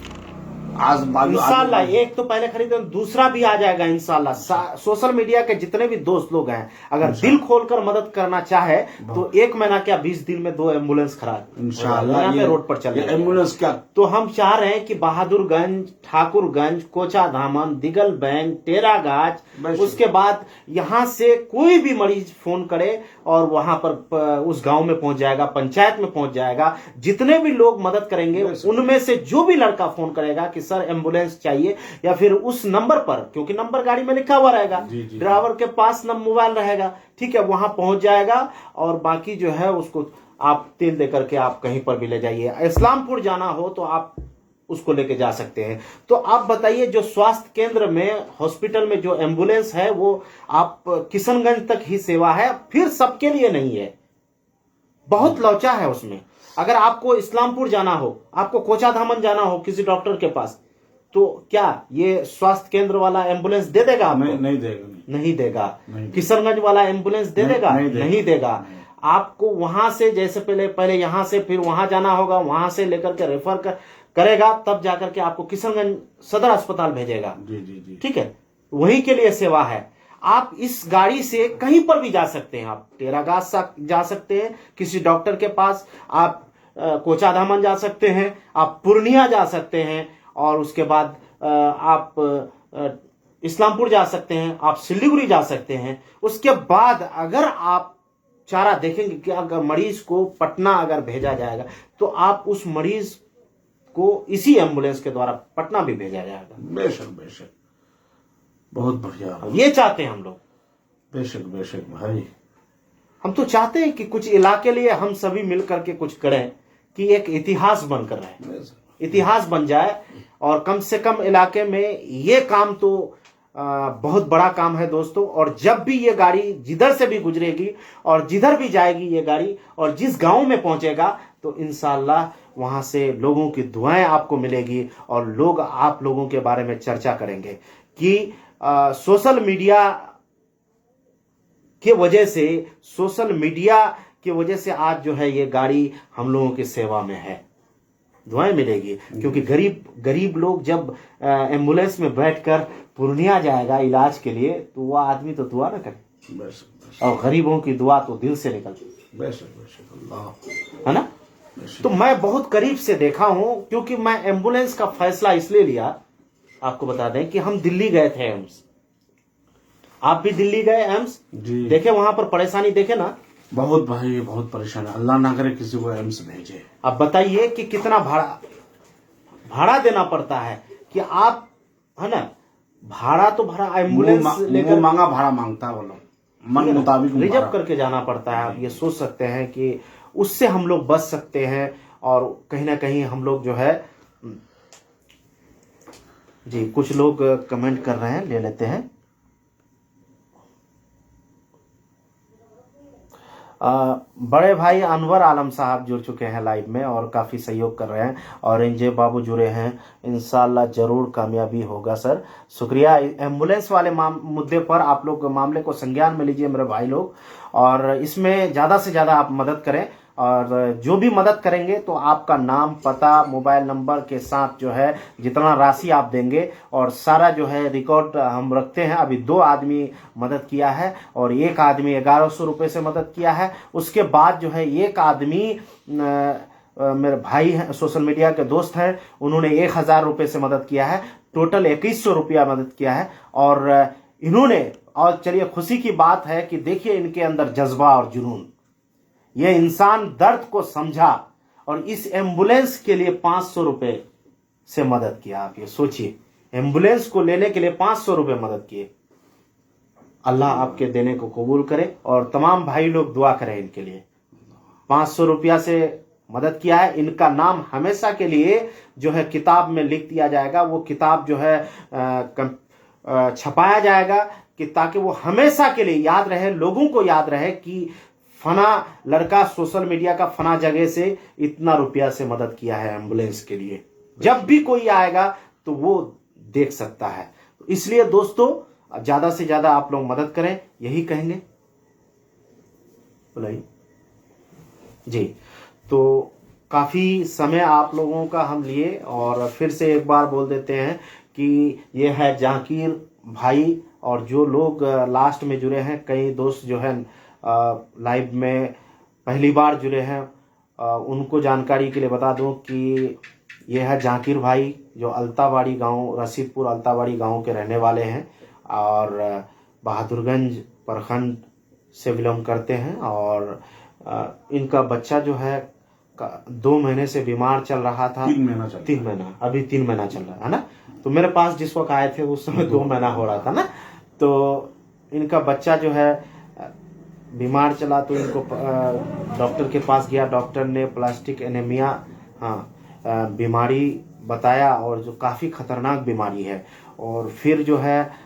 आज
इंशाल्लाह एक तो पहले खरीदे, दूसरा भी आ जाएगा इंशाल्लाह। सोशल मीडिया के जितने भी दोस्त लोग हैं, अगर दिल खोलकर मदद करना चाहे तो 1 महीना क्या 20 दिन में 2 एम्बुलेंस खड़ा
इंशाल्लाह
यहाँ पे रोड पर चल रही है।
एम्बुलेंस क्या,
तो हम चाह रहे हैं कि बहादुरगंज, ठाकुरगंज, कोचाधामन, दिगल बैंक, टेरागाछ, उसके बाद यहाँ से कोई भी मरीज फोन करे और वहां पर उस गांव में पहुंच जाएगा, पंचायत में पहुंच जाएगा। जितने भी लोग मदद करेंगे उनमें से जो भी लड़का फोन करेगा कि सर एम्बुलेंस चाहिए, या फिर उस नंबर पर, क्योंकि नंबर गाड़ी में लिखा हुआ रहेगा, ड्राइवर के पास मोबाइल रहेगा, ठीक है, वहां पहुंच जाएगा। और बाकी जो है उसको आप तेल दे करके आप कहीं पर भी ले जाइए। इस्लामपुर जाना हो तो आप उसको लेके जा सकते हैं। तो आप बताइए, जो स्वास्थ्य केंद्र में, हॉस्पिटल में जो एम्बुलेंस है वो आप किशनगंज तक ही सेवा है, फिर सबके लिए नहीं है, बहुत लोचा है उसमें। अगर आपको इस्लामपुर जाना हो, आपको कोचाधामन जाना हो किसी डॉक्टर के पास, तो क्या ये स्वास्थ्य केंद्र वाला एम्बुलेंस दे देगा आपको?
नहीं देगा,
नहीं देगा। किशनगंज वाला एम्बुलेंस दे देगा? नहीं देगा। आपको वहां से, जैसे पहले यहां से फिर वहां जाना होगा, वहां से लेकर के रेफर करेगा, तब जाकर के आपको किशनगंज सदर अस्पताल भेजेगा।
जी।
ठीक है, वही के लिए सेवा है। आप इस गाड़ी से कहीं पर भी जा सकते हैं। आप टेरागाछ जा सकते हैं किसी डॉक्टर के पास, आप कोचाधामन जा सकते हैं, आप पूर्णिया जा सकते हैं, और उसके बाद आप इस्लामपुर जा सकते हैं, आप सिलीगुड़ी जा सकते हैं। उसके बाद अगर आप चारा देखेंगे कि अगर मरीज को पटना अगर भेजा जाएगा तो आप उस मरीज को इसी एम्बुलेंस के द्वारा पटना भी भेजा जाएगा।
बेशक, बहुत बढ़िया,
ये चाहते हैं हम लोग।
बेशक भाई, हम
तो चाहते हैं कि कुछ इलाके लिए हम सभी मिलकर के कुछ करें, कि एक इतिहास बनकर रहे, इतिहास बन जाए। और कम से कम इलाके में ये काम तो बहुत बड़ा काम है दोस्तों। और जब भी ये गाड़ी जिधर से भी गुजरेगी और जिधर भी जाएगी ये गाड़ी, और जिस गांव में पहुंचेगा, तो इंशाल्लाह वहां से लोगों की दुआएं आपको मिलेगी, और लोग आप लोगों के बारे में चर्चा करेंगे कि सोशल मीडिया की वजह से आज जो है ये गाड़ी हम लोगों की सेवा में है। दुआएं मिलेगी, क्योंकि गरीब लोग जब एम्बुलेंस में बैठकर पूर्णिया जाएगा इलाज के लिए, तो वह आदमी तो दुआ ना करे, और गरीबों की दुआ तो दिल से निकलती है ना। तो मैं बहुत करीब से देखा हूं, क्योंकि मैं एम्बुलेंस का फैसला इसलिए लिया, आपको बता दें कि हम दिल्ली गए थे एम्स। आप भी दिल्ली गए एम्स? देखे वहां पर परेशानी, देखे ना?
बहुत भाई, बहुत परेशान है। अल्लाह ना करे किसी को एम्स भेजे।
अब बताइए कि कितना भाड़ा देना पड़ता है, कि आप, है ना, भाड़ा तो भाड़ा, एम्बुलेंस लेकर
मांगा भाड़ा मांगता है वो लोग, मन मुताबिक
रिजर्व करके जाना पड़ता है। आप ये सोच सकते हैं कि उससे हम लोग बच सकते हैं, और कहीं ना कहीं हम लोग जो है, जी कुछ लोग कमेंट कर रहे हैं, ले लेते हैं। बड़े भाई अनवर आलम साहब जुड़ चुके हैं लाइव में और काफ़ी सहयोग कर रहे हैं, और एनजे बाबू जुड़े हैं। इंशाल्लाह जरूर कामयाबी होगा सर, शुक्रिया। एम्बुलेंस वाले मुद्दे पर आप लोग मामले को संज्ञान में लीजिए मेरे भाई लोग, और इसमें ज़्यादा से ज़्यादा आप मदद करें। और जो भी मदद करेंगे तो आपका नाम, पता, मोबाइल नंबर के साथ जो है जितना राशि आप देंगे, और सारा जो है रिकॉर्ड हम रखते हैं। अभी 2 आदमी मदद किया है, और एक आदमी 1100 रुपये से मदद किया है। उसके बाद जो है एक आदमी मेरे भाई हैं, सोशल मीडिया के दोस्त हैं, उन्होंने 1000 रुपये से मदद किया है। टोटल 2100 रुपया मदद किया है। और इन्होंने, और चलिए खुशी की बात है कि देखिए इनके अंदर जज्बा और जुनून, ये इंसान दर्द को समझा और इस एम्बुलेंस के लिए 500 रुपये से मदद किया। आप ये सोचिए, एम्बुलेंस को लेने के लिए 500 रुपये मदद किए। अल्लाह आपके देने को कबूल करे, और तमाम भाई लोग दुआ करें इनके लिए। 500 रुपया से मदद किया है। इनका नाम हमेशा के लिए जो है किताब में लिख दिया जाएगा। वो किताब जो है छपाया जाएगा, कि ताकि वो हमेशा के लिए याद रहे, लोगों को याद रहे कि फना लड़का सोशल मीडिया का फना जगह से इतना रुपया से मदद किया है एम्बुलेंस के लिए। जब भी कोई आएगा तो वो देख सकता है। इसलिए दोस्तों ज़्यादा से ज़्यादा आप लोग मदद करें, यही कहेंगे। बोलिए जी। तो काफ़ी समय आप लोगों का हम लिए और फिर से एक बार बोल देते हैं कि ये है जहांगीर भाई, और जो लोग लास्ट में जुड़े हैं, कई दोस्त जो है लाइव में पहली बार जुड़े हैं, उनको जानकारी के लिए बता दूं कि ये है जहांगीर भाई, जो अलताबाड़ी गांव, रशीदपुर अलताबाड़ी गांव के रहने वाले हैं और बहादुरगंज प्रखंड से बिलोंग करते हैं। और इनका बच्चा जो है 2 महीने से बीमार चल रहा था।
3 महीना चल
3 महीना, अभी 3 महीना चल रहा है ना। तो मेरे पास जिस वक्त आए थे उस समय 2 महीना हो रहा था ना। तो इनका बच्चा जो है बीमार चला, तो इनको डॉक्टर के पास गया। डॉक्टर ने प्लास्टिक एनीमिया बीमारी बताया, और जो काफ़ी खतरनाक बीमारी है। और फिर जो है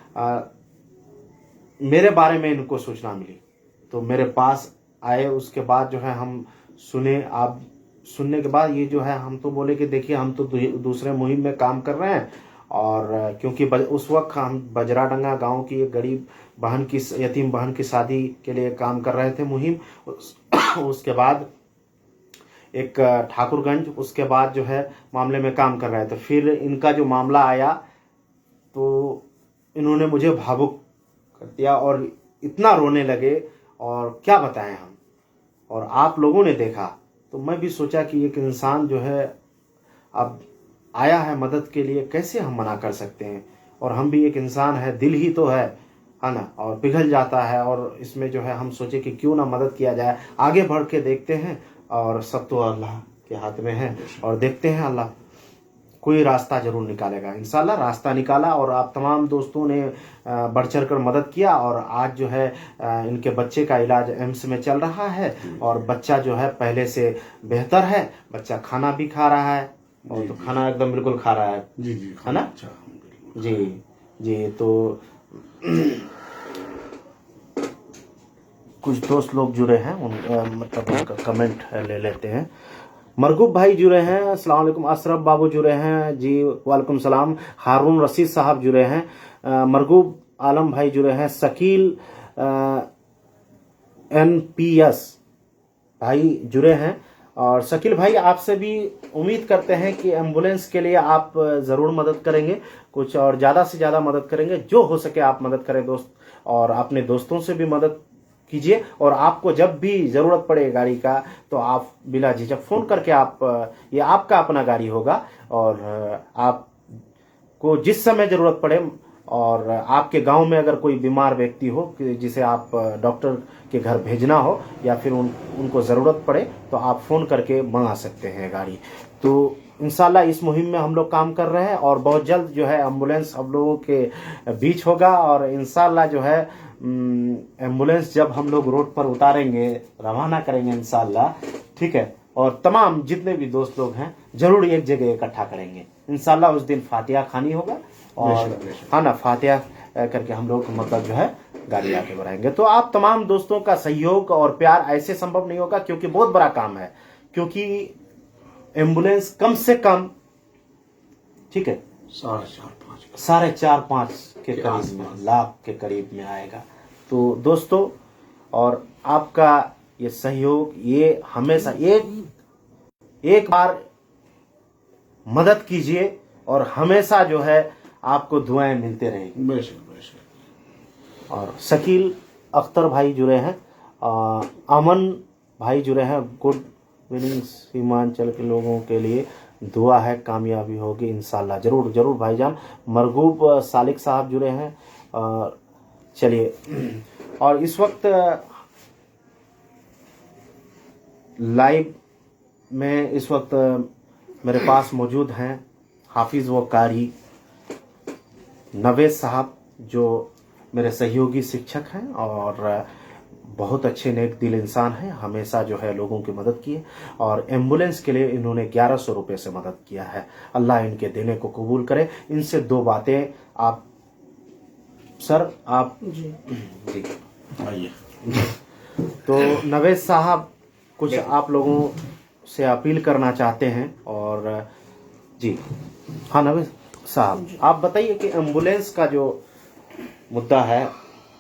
मेरे बारे में इनको सूचना मिली, तो मेरे पास आए। उसके बाद जो है हम सुने, आप सुनने के बाद ये जो है हम तो बोले कि देखिए हम तो दूसरे मुहिम में काम कर रहे हैं, और क्योंकि उस वक्त हम बजराडंगा गांव की एक गरीब बहन की, यतीम बहन की शादी के लिए काम कर रहे थे मुहिम। उसके बाद एक ठाकुरगंज, उसके बाद जो है मामले में काम कर रहे थे। फिर इनका जो मामला आया तो इन्होंने मुझे भावुक कर दिया और इतना रोने लगे, और क्या बताएं हम। और आप लोगों ने देखा तो मैं भी सोचा कि एक इंसान जो है अब आया है मदद के लिए, कैसे हम मना कर सकते हैं। और हम भी एक इंसान है, दिल ही तो है ना, और पिघल जाता है। और इसमें जो है हम सोचे कि क्यों ना मदद किया जाए, आगे बढ़ के देखते हैं। और सब तो अल्लाह के हाथ में है, और देखते हैं अल्लाह कोई रास्ता जरूर निकालेगा। इंशाल्लाह रास्ता निकाला, और आप तमाम दोस्तों ने बढ़ चढ़ कर मदद किया। और आज जो है इनके बच्चे का इलाज एम्स में चल रहा है, और बच्चा जो है पहले से बेहतर है। बच्चा खाना भी खा रहा है, और तो खाना एकदम बिल्कुल खा रहा है।
जी
है ना। जी जी। तो कुछ दोस्त लोग जुड़े हैं, मतलब उनका कमेंट ले लेते हैं। मरगूब भाई जुड़े हैं, अस्सलाम वालेकुम। अशरफ बाबू जुड़े हैं जी, वालेकुम सलाम। हारून रशीद साहब जुड़े हैं। मरगूब आलम भाई जुड़े हैं। शकील NPS भाई जुड़े हैं। और शकील भाई, आपसे भी उम्मीद करते हैं कि एम्बुलेंस के लिए आप ज़रूर मदद करेंगे कुछ, और ज़्यादा से ज़्यादा मदद करेंगे। जो हो सके आप मदद करें दोस्त, और अपने दोस्तों से भी मदद कीजिए। और आपको जब भी ज़रूरत पड़े गाड़ी का, तो आप बिला झिझक फ़ोन करके आप, ये आपका अपना गाड़ी होगा, और आपको जिस समय ज़रूरत पड़े, और आपके गांव में अगर कोई बीमार व्यक्ति हो जिसे आप डॉक्टर के घर भेजना हो, या फिर उनको ज़रूरत पड़े, तो आप फ़ोन करके मंगा सकते हैं गाड़ी। तो इंशाल्लाह इस मुहिम में हम लोग काम कर रहे हैं, और बहुत जल्द जो है एम्बुलेंस हम लोगों के बीच होगा। और इंशाल्लाह जो है एम्बुलेंस जब हम लोग रोड पर उतारेंगे, रवाना करेंगे इंशाल्लाह, ठीक है। और तमाम जितने भी दोस्त लोग हैं जरूर एक जगह इकट्ठा करेंगे इंशाल्लाह। उस दिन फातिहा खानी होगा, और हाँ ना, फातिहा करके हम लोग मतलब जो है गाड़ी आगे बढ़ाएंगे। तो आप तमाम दोस्तों का सहयोग और प्यार ऐसे संभव नहीं होगा, क्योंकि बहुत बड़ा काम है। क्योंकि एम्बुलेंस कम से कम, ठीक है, 4.5 के करीब में, लाख के करीब में आएगा। तो दोस्तों, और आपका ये सहयोग, ये हमेशा एक बार मदद कीजिए, और हमेशा जो है आपको दुआएं मिलते रहेंगी। और शकील अख्तर भाई जुड़े हैं, अमन भाई जुड़े हैं। गुड विनिंग सीमांचल के लोगों के लिए दुआ है, कामयाबी होगी इंशाल्लाह। जरूर जरूर भाईजान। मरगूब सालिक साहब जुड़े हैं। चलिए, और इस वक्त लाइव में इस वक्त मेरे पास मौजूद हैं हाफिज़ व कारी नवेद साहब, जो मेरे सहयोगी शिक्षक हैं, और बहुत अच्छे नेक दिल इंसान हैं। हमेशा जो है लोगों की मदद की है, और एम्बुलेंस के लिए इन्होंने 1100 रुपये से मदद किया है। अल्लाह इनके देने को कबूल करे। इनसे 2 बातें आप सर, आप जी
आइए।
तो नवेद साहब कुछ आप लोगों से अपील करना चाहते हैं, और जी हाँ नवेद साहब, आप बताइए कि एम्बुलेंस का जो मुद्दा है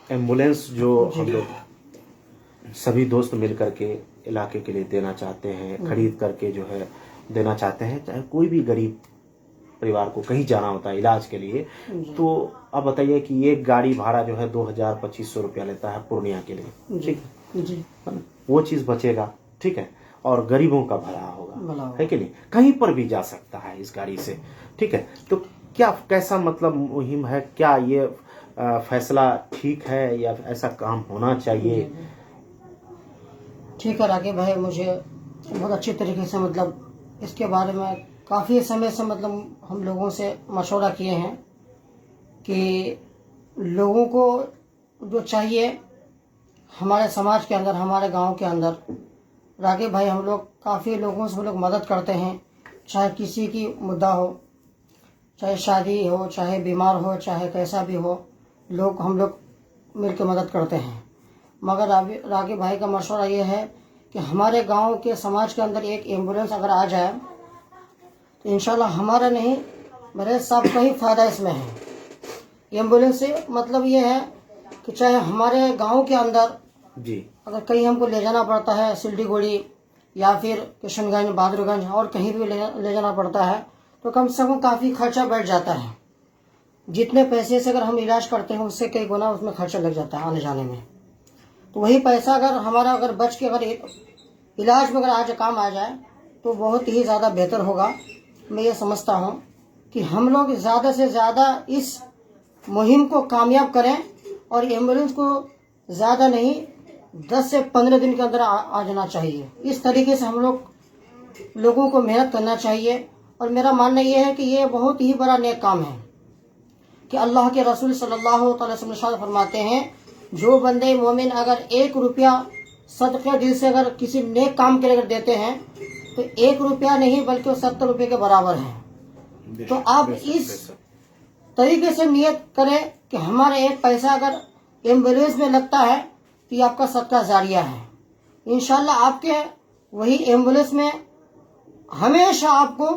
एम्बुलेंस जो हम लोग सभी दोस्त मिल करके इलाके के लिए देना चाहते हैं, खरीद करके जो है देना चाहते हैं। चाहे कोई भी गरीब परिवार को कहीं जाना होता है इलाज के लिए, तो अब बताइए कि एक गाड़ी भाड़ा जो है 2000-2500 रुपया लेता है पूर्णिया के लिए, ठीक
जी
वो चीज बचेगा, ठीक है, और गरीबों का भला होगा, है कि नहीं, कहीं पर भी जा सकता है इस गाड़ी से, ठीक है। तो क्या कैसा मतलब मुहिम है, क्या ये फैसला ठीक है या ऐसा काम होना चाहिए?
ठीक है राकेश भाई, मुझे बहुत अच्छी तरीके से मतलब इसके बारे में काफ़ी समय से मतलब हम लोगों से मशवरा किए हैं कि लोगों को जो चाहिए हमारे समाज के अंदर, हमारे गांव के अंदर, राकेश भाई हम लोग काफ़ी लोगों से हम लोग मदद करते हैं। चाहे किसी की मुद्दा हो, चाहे शादी हो, चाहे बीमार हो, चाहे कैसा भी हो, हम लोग मिलकर मदद करते हैं। मगर राकेश भाई का मशवरा ये है कि हमारे गांव के समाज के अंदर एक एम्बुलेंस अगर आ जाए तो इंशाल्लाह हमारा नहीं, मेरे सबका ही फ़ायदा इसमें है। एम्बुलेंस से मतलब ये है कि चाहे हमारे गांव के अंदर
जी
अगर कहीं हमको ले जाना पड़ता है, सिल्लीगुड़ी या फिर किशनगंज, बहादुरगंज और कहीं भी ले जाना पड़ता है, तो कम से कम काफ़ी खर्चा बैठ जाता है। जितने पैसे से अगर हम इलाज करते हैं उससे कई गुना उसमें खर्चा लग जाता है आने जाने में। तो वही पैसा अगर हमारा अगर बच के अगर इलाज में अगर आज काम आ जाए तो बहुत ही ज़्यादा बेहतर होगा। मैं ये समझता हूँ कि हम लोग ज़्यादा से ज़्यादा इस मुहिम को कामयाब करें और एम्बुलेंस को ज़्यादा नहीं 10 से 15 दिन के अंदर आ जाना चाहिए। इस तरीके से हम लोगों को मेहनत करना चाहिए। और मेरा मानना ये है कि ये बहुत ही बड़ा नेक काम है कि अल्लाह के रसूल सल्लल्लाहु अलैहि वसल्लम फरमाते हैं, जो बंदे मोमिन अगर 1 रुपया सदक़े दिल से अगर किसी नेक काम के लिए देते हैं तो 1 रुपया नहीं बल्कि 70 रुपये के बराबर है। तो आप इस तरीके से नियत करें कि हमारा एक पैसा अगर एम्बुलेंस में लगता है तो ये आपका सदका जारिया है। इंशाल्लाह आपके वही एम्बुलेंस में हमेशा आपको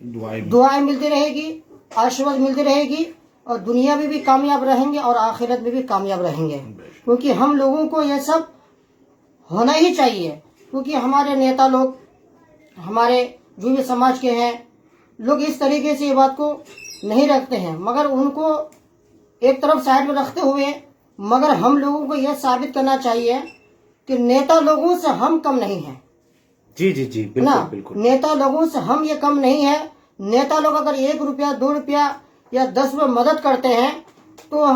दुआएं मिलती रहेगी, आशीर्वाद मिलती रहेगी और दुनिया में भी कामयाब रहेंगे और आखिरत में भी कामयाब रहेंगे। क्योंकि हम लोगों को ये सब होना ही चाहिए। क्योंकि हमारे नेता लोग, हमारे जो भी समाज के हैं लोग इस तरीके से ये बात को नहीं रखते हैं, मगर उनको एक तरफ साइड में रखते हुए मगर हम लोगों को यह साबित करना चाहिए कि नेता लोगों से हम कम नहीं हैं।
जी जी जी बिल्कुल बिल्कुल।
नेता लोगों से हम ये कम नहीं है। नेता लोग अगर 1 रुपया 2 रुपया या 10 रुपये मदद करते हैं तो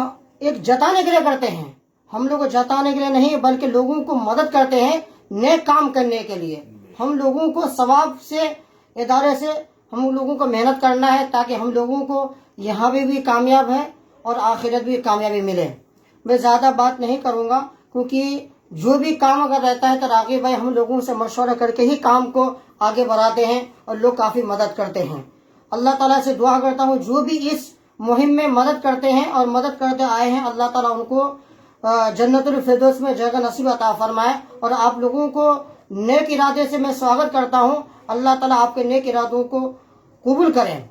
एक जताने के लिए करते हैं। हम लोग जताने के लिए नहीं बल्कि लोगों को मदद करते हैं नेक काम करने के लिए। हम लोगों को सवाब से इदारे से हम लोगों को मेहनत करना है ताकि हम लोगों को यहाँ भी कामयाब है और आखिरत भी कामयाबी मिले। मैं ज़्यादा बात नहीं करूँगा क्योंकि जो भी काम अगर रहता है तो राकेश भाई हम लोगों से मशवरा करके ही काम को आगे बढ़ाते हैं और लोग काफ़ी मदद करते हैं। अल्लाह ताला से दुआ करता हूँ जो भी इस मुहिम में मदद करते हैं और मदद करते आए हैं, अल्लाह ताला उनको जन्नतुल फिरदौस में जगह नसीब अता फरमाए। और आप लोगों को नेक इरादे से मैं स्वागत करता हूँ। अल्लाह ताला आपके नेक इरादों को कबूल करें।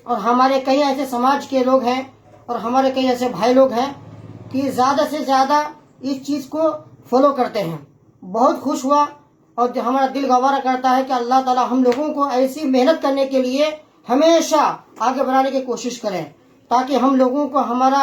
और हमारे कई ऐसे समाज के लोग हैं और हमारे कई ऐसे भाई लोग हैं कि ज़्यादा से ज़्यादा इस चीज़ को फॉलो करते हैं। बहुत खुश हुआ और हमारा दिल गवारा करता है कि अल्लाह ताला हम लोगों को ऐसी मेहनत करने के लिए हमेशा आगे बढ़ाने की कोशिश करें ताकि हम लोगों को हमारा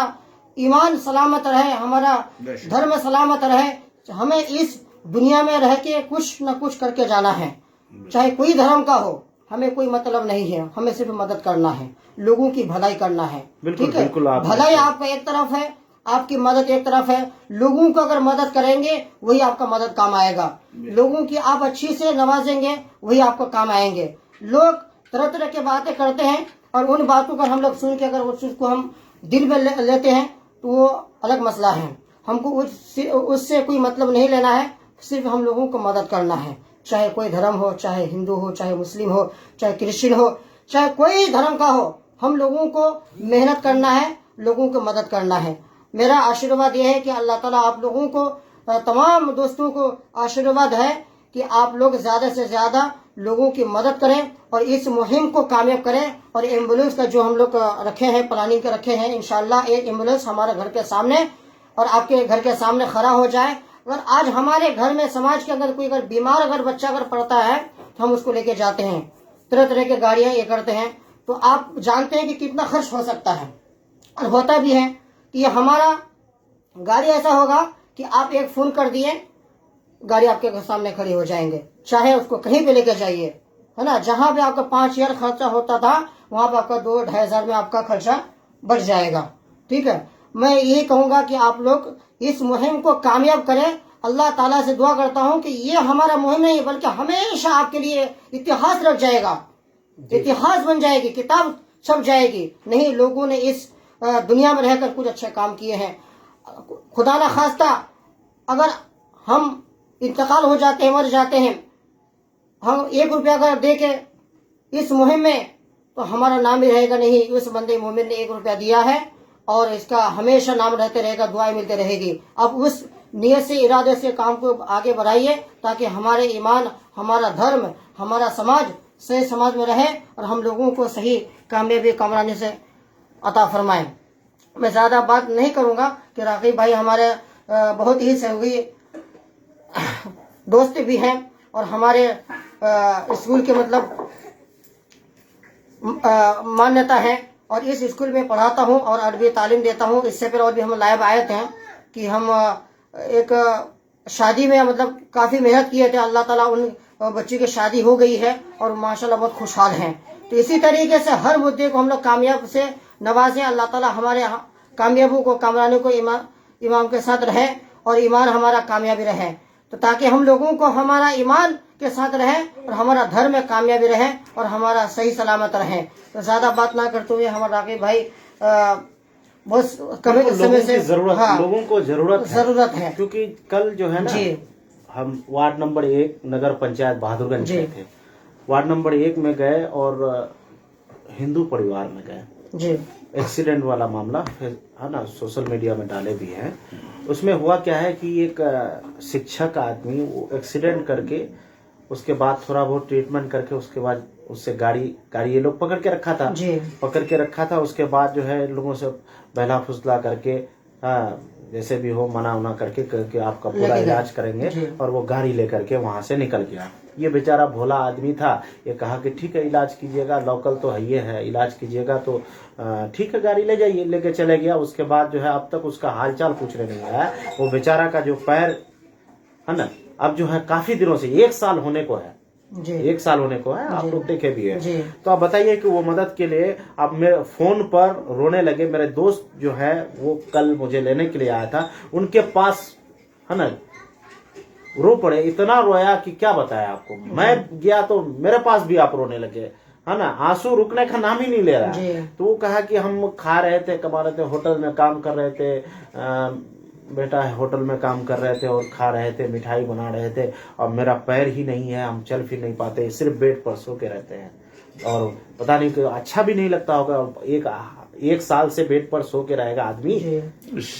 ईमान सलामत रहे, हमारा धर्म सलामत रहे। हमें इस दुनिया में रह के कुछ न कुछ करके जाना है, चाहे कोई धर्म का हो, हमें कोई मतलब नहीं है। हमें सिर्फ मदद करना है, लोगों की भलाई करना है। ठीक है, भलाई आपका एक तरफ है, आपकी मदद एक तरफ है। लोगों को अगर मदद करेंगे वही आपका मदद काम आएगा। लोगों की आप अच्छी से नवाजेंगे वही आपको काम आएंगे। लोग तरह तरह की बातें करते हैं और उन बातों को हम लोग सुन के अगर उस चीज को हम दिल में लेते हैं तो वो अलग मसला है। हमको उससे कोई मतलब नहीं लेना है, सिर्फ हम लोगों को मदद करना है। चाहे कोई धर्म हो, चाहे हिंदू हो, चाहे मुस्लिम हो, चाहे क्रिश्चियन हो, चाहे कोई धर्म का हो, हम लोगों को मेहनत करना है, लोगों को मदद करना है। मेरा आशीर्वाद यह है कि अल्लाह ताला आप लोगों को, तमाम दोस्तों को आशीर्वाद है कि आप लोग ज़्यादा से ज़्यादा लोगों की मदद करें और इस मुहिम को कामयाब करें। और एम्बुलेंस का जो हम लोग रखे हैं, प्लानिंग के रखे हैं, इंशाल्लाह एक एम्बुलेंस हमारे घर के सामने और आपके घर के सामने खड़ा हो जाए। अगर आज हमारे घर में समाज के अंदर कोई अगर बीमार अगर बच्चा अगर पड़ता है तो हम उसको लेके जाते हैं, तरह तरह के गाड़ियां ये करते हैं। तो आप जानते हैं कि कितना खर्च हो सकता है, और होता भी है कि ये हमारा गाड़ी ऐसा होगा कि आप एक फोन कर दिए, गाड़ी आपके सामने खड़ी हो जाएंगे, चाहे उसको कहीं पे लेके जाइए, है ना। जहां पे आपका 5,000 खर्चा होता था वहां पे आपका 2-2,500 में आपका खर्चा बढ़ जाएगा। ठीक है, मैं ये कहूंगा कि आप लोग इस मुहिम को कामयाब करें। अल्लाह ताला से दुआ करता हूं कि ये हमारा मुहिम नहीं है बल्कि हमेशा आपके लिए इतिहास रख जाएगा, इतिहास बन जाएगी, किताब छप जाएगी। नहीं, लोगों ने इस दुनिया में रहकर कुछ अच्छे काम किए हैं। खुदा ना खास्ता अगर हम इंतकाल हो जाते हैं, मर जाते हैं, हम 1 रुपया अगर दे के इस मुहिम में, तो हमारा नाम ही रहेगा नहीं, उस बंदे मोमिन ने 1 रुपया दिया है और इसका हमेशा नाम रहते रहेगा, दुआएं मिलते रहेगी। अब उस नियत से, इरादे से काम को आगे बढ़ाइए ताकि हमारे ईमान, हमारा धर्म, हमारा समाज सही समाज में रहे और हम लोगों को सही कामयाबी कमराने से अता फरमाएं। मैं ज़्यादा बात नहीं करूंगा कि राकीब भाई हमारे बहुत ही सहयोगी दोस्त भी हैं और हमारे स्कूल के मतलब मान्यता है और इस स्कूल में पढ़ाता हूं और अरबी तालीम देता हूं। इससे पहले और भी हम लाइव आए थे कि हम एक शादी में मतलब काफ़ी मेहनत किए थे। अल्लाह ताला उन बच्ची की शादी हो गई है और माशाल्लाह बहुत खुशहाल हैं। तो इसी तरीके से हर मुद्दे को हम लोग कामयाब से नवाजें। अल्लाह ताला हमारे कामयाबों को, कामरानी को इमाम के साथ रहे और ईमान हमारा कामयाबी रहे, तो ताकि हम लोगों को हमारा ईमान के साथ रहे और हमारा धर्म में कामयाबी रहे और हमारा सही सलामत रहे। तो ज़्यादा बात ना करते हुए हमारा राकीब भाई बहुत कम समय से
जरूरत,
हाँ,
लोगों को जरूरत है क्योंकि कल जो है ना
जी,
हम वार्ड नंबर 1 नगर पंचायत बहादुरगंज में थे। वार्ड नंबर 1 में गए और हिंदू परिवार में गए
जी,
एक्सीडेंट वाला मामला फिर है ना, सोशल मीडिया में डाले भी हैं। उसमें हुआ क्या है कि एक शिक्षक आदमी वो एक्सीडेंट करके उसके बाद थोड़ा बहुत ट्रीटमेंट करके उसके बाद उससे गाड़ी ये लोग पकड़ के रखा था। उसके बाद जो है लोगों से बहला फुसला करके हाँ जैसे भी हो मना उना करके आपका पूरा इलाज करेंगे और वो गाड़ी लेकर के वहां से निकल गया। ये बेचारा भोला आदमी था, ये कहा कि ठीक है इलाज कीजिएगा, लोकल तो है, ये है इलाज कीजिएगा तो ठीक है गाड़ी ले जाइए, लेके चले गया। उसके बाद जो है अब तक उसका हालचाल पूछने नहीं आया। वो बेचारा का जो पैर है ना अब जो है काफी दिनों से 1 साल होने को है, 1 साल होने को है, आप लोग देखे भी है। तो आप बताइए कि वो मदद के लिए अब मेरे फोन पर रोने लगे। मेरे दोस्त जो है वो कल मुझे लेने के लिए आया था, उनके पास है ना रो पड़े, इतना रोया कि क्या बताया आपको। मैं गया तो मेरे पास भी आप रोने लगे, है ना, आंसू रुकने का नाम ही नहीं ले रहा। तो वो कहा कि हम खा रहे थे, कमा रहे थे, होटल में काम कर रहे थे, बेटा होटल में काम कर रहे थे और खा रहे थे, मिठाई बना रहे थे और मेरा पैर ही नहीं है, हम चल फिर नहीं पाते, सिर्फ बेड पर सो के रहते हैं और पता नहीं कि अच्छा भी नहीं लगता होगा। एक साल से बेड पर सो के रहेगा आदमी,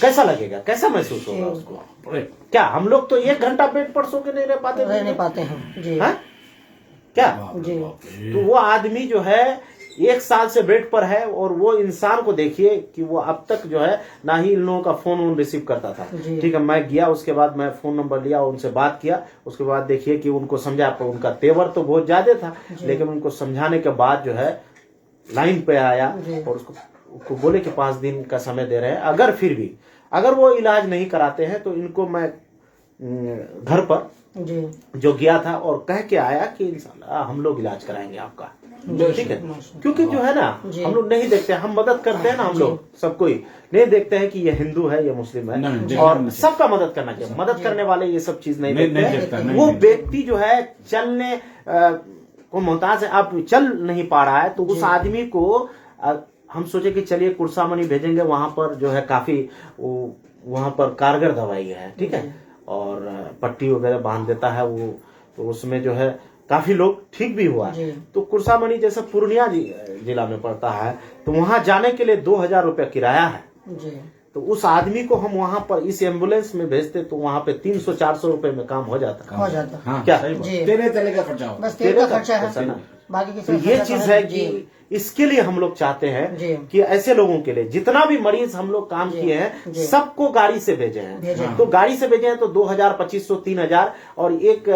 कैसा लगेगा, कैसा महसूस होगा उसको। क्या हम लोग तो 1 घंटा बेड पर सो के नहीं रह पाते हैं जी। है? क्या जी। तो वो आदमी जो है 1 साल से बेड पर है और वो इंसान को देखिए कि वो अब तक जो है ना ही इन लोगों का फोन रिसीव करता था। ठीक है, मैं गया, उसके बाद मैं फोन नंबर लिया, उनसे बात किया, उसके बाद देखिए कि उनको समझा। उनका तेवर तो बहुत ज्यादा था लेकिन उनको समझाने के बाद जो है लाइन पे आया और उसको बोले कि 5 दिन का समय दे रहे हैं, अगर फिर भी अगर वो इलाज नहीं कराते हैं तो इनको मैं घर पर जो गया था और कह के आया कि इंशाल्लाह हम लोग इलाज कराएंगे आपका, ठीक है। क्योंकि जो है ना हम लोग नहीं देखते, हम मदद करते हैं ना, हम लोग सब कोई नहीं देखते हैं कि ये हिंदू है, ये मुस्लिम है, और सबका मदद करना चाहिए। मदद करने वाले ये सब चीज नहीं देखते। वो व्यक्ति जो है चलने को मोहताज है, अब चल नहीं पा रहा है, तो उस आदमी को हम सोचे कि चलिए कुर्सामनी भेजेंगे, वहां पर जो है काफी वहां पर कारगर दवाई है, ठीक है, और पट्टी वगैरह बांध देता है वो, तो उसमें जो है काफी लोग ठीक भी हुआ। तो कुर्सामनी जैसे पूर्णिया जिला में पड़ता है, तो वहां जाने के लिए 2,000 रुपया किराया है। तो उस आदमी को हम वहां पर इस एम्बुलेंस में भेजते तो वहां पे 300-400 रुपए में काम हो जाता।
हो जाता।
हाँ,
क्या?
सही बात।
जी।
तेरे का खर्चा हो।
बस तेल का खर्चा
ऐसा
है,
ना।
बाकी
तो
किसी
ये चीज है कि इसके लिए हम लोग चाहते
जी।
हैं कि ऐसे लोगों के लिए जितना भी मरीज हम लोग काम
जी।
किए हैं
जी।
सबको गाड़ी से भेजे
भेजे
हैं।
हैं।
तो गाड़ी से भेजे हैं तो 2000, 2500, 3000 और एक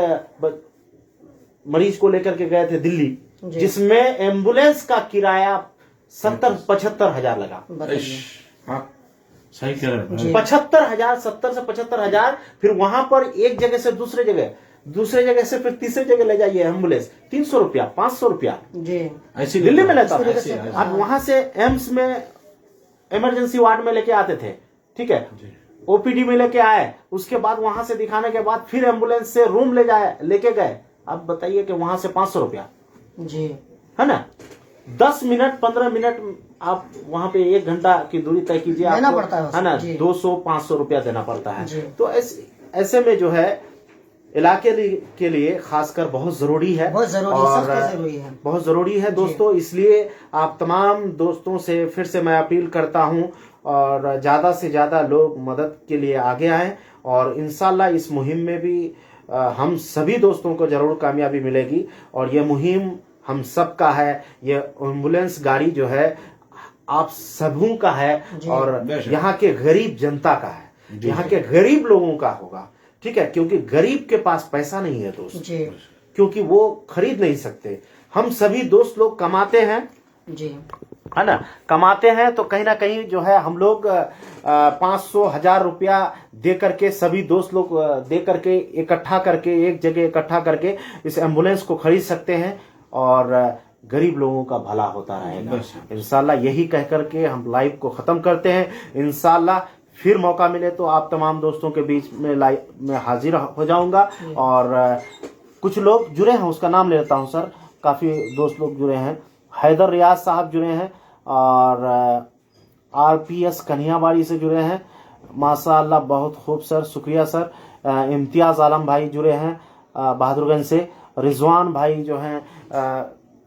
मरीज को लेकर के गए थे दिल्ली,
जी।
जिसमें एम्बुलेंस का किराया 70-75 हजार लगा।
बताइए।
हाँ, सही कह रहे हैं।
जी।
75,000, 70 से 75,000। फिर वहां पर एक जगह से दूसरे जगह से फिर तीसरे जगह ले जाइए एम्बुलेंस, 300 रुपया, 500 रुपया
जी।
ऐसी
दिल्ली में लेता
इस
था।
तरीके से।
अब वहां से एम्स में इमरजेंसी वार्ड में लेके आते थे, ठीक है,
जी।
ओपीडी में लेके आए, उसके बाद वहां से दिखाने के बाद फिर एम्बुलेंस से रूम लेके गए। अब बताइए कि वहां से 500 रुपया,
जी।
है ना। 10 मिनट 15 मिनट आप वहां पे 1 घंटा की दूरी तय कीजिए,
देना
आपको,
पड़ता है
ना,
जी।
200-500 रुपया देना पड़ता है।
जी।
तो ऐसे में जो है इलाके के लिए खासकर बहुत जरूरी है,
बहुत जरूरी है,
और
सबसे जरूरी है।
बहुत जरूरी है दोस्तों। इसलिए आप तमाम दोस्तों से फिर से मैं अपील करता हूं और ज्यादा से ज्यादा लोग मदद के लिए आगे आएं, और इंशाल्लाह इस मुहिम में भी हम सभी दोस्तों को जरूर कामयाबी मिलेगी। और यह मुहिम हम सब का है, ये एम्बुलेंस गाड़ी जो है आप सबों का है,
जी।
और
बेशक।
यहाँ के गरीब जनता का है,
जी।
यहाँ के गरीब लोगों का होगा, ठीक है, क्योंकि गरीब के पास पैसा नहीं है दोस्त,
जी।
क्योंकि वो खरीद नहीं सकते। हम सभी दोस्त लोग कमाते हैं,
जी।
है ना, कमाते हैं, तो कहीं ना कहीं जो है हम लोग 500-1000 रुपया दे करके, सभी दोस्त लोग दे करके, इकट्ठा करके, एक जगह इकट्ठा करके इस एम्बुलेंस को खरीद सकते हैं, और गरीब लोगों का भला होता रहेगा। इंशाल्लाह यही कह करके हम लाइव को खत्म करते हैं। इंशाल्लाह फिर मौका मिले तो आप तमाम दोस्तों के बीच में लाइव में हाजिर हो जाऊंगा। और कुछ लोग जुड़े हैं, उसका नाम ले लेता हूं सर। काफी दोस्त लोग जुड़े हैं, हैदर रियाज साहब जुड़े हैं, और आरपीएस कन्हैयाबाड़ी से जुड़े हैं, माशाअल्लाह बहुत खूब सर, शुक्रिया सर। इम्तियाज आलम भाई जुड़े हैं बहादुरगंज से। रिजवान भाई जो हैं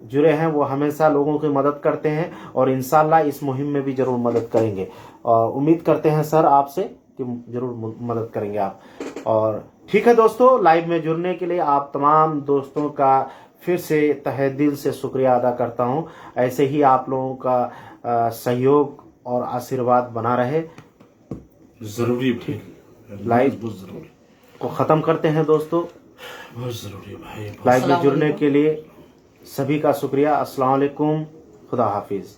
जुड़े हैं, वो हमेशा लोगों की मदद करते हैं, और इंशाल्लाह इस मुहिम में भी जरूर मदद करेंगे। और उम्मीद करते हैं सर आपसे कि जरूर मदद करेंगे आप। और ठीक है दोस्तों, लाइव में जुड़ने के लिए आप तमाम दोस्तों का फिर से तहे दिल से शुक्रिया अदा करता हूं। ऐसे ही आप लोगों का सहयोग और आशीर्वाद बना रहे।
जरूरी भाई,
लाइव
बहुत जरूरी,
को खत्म करते हैं दोस्तों।
बहुत जरूरी भाई।
लाइव में जुड़ने के लिए सभी का शुक्रिया। अस्सलाम वालेकुम, खुदा हाफिज।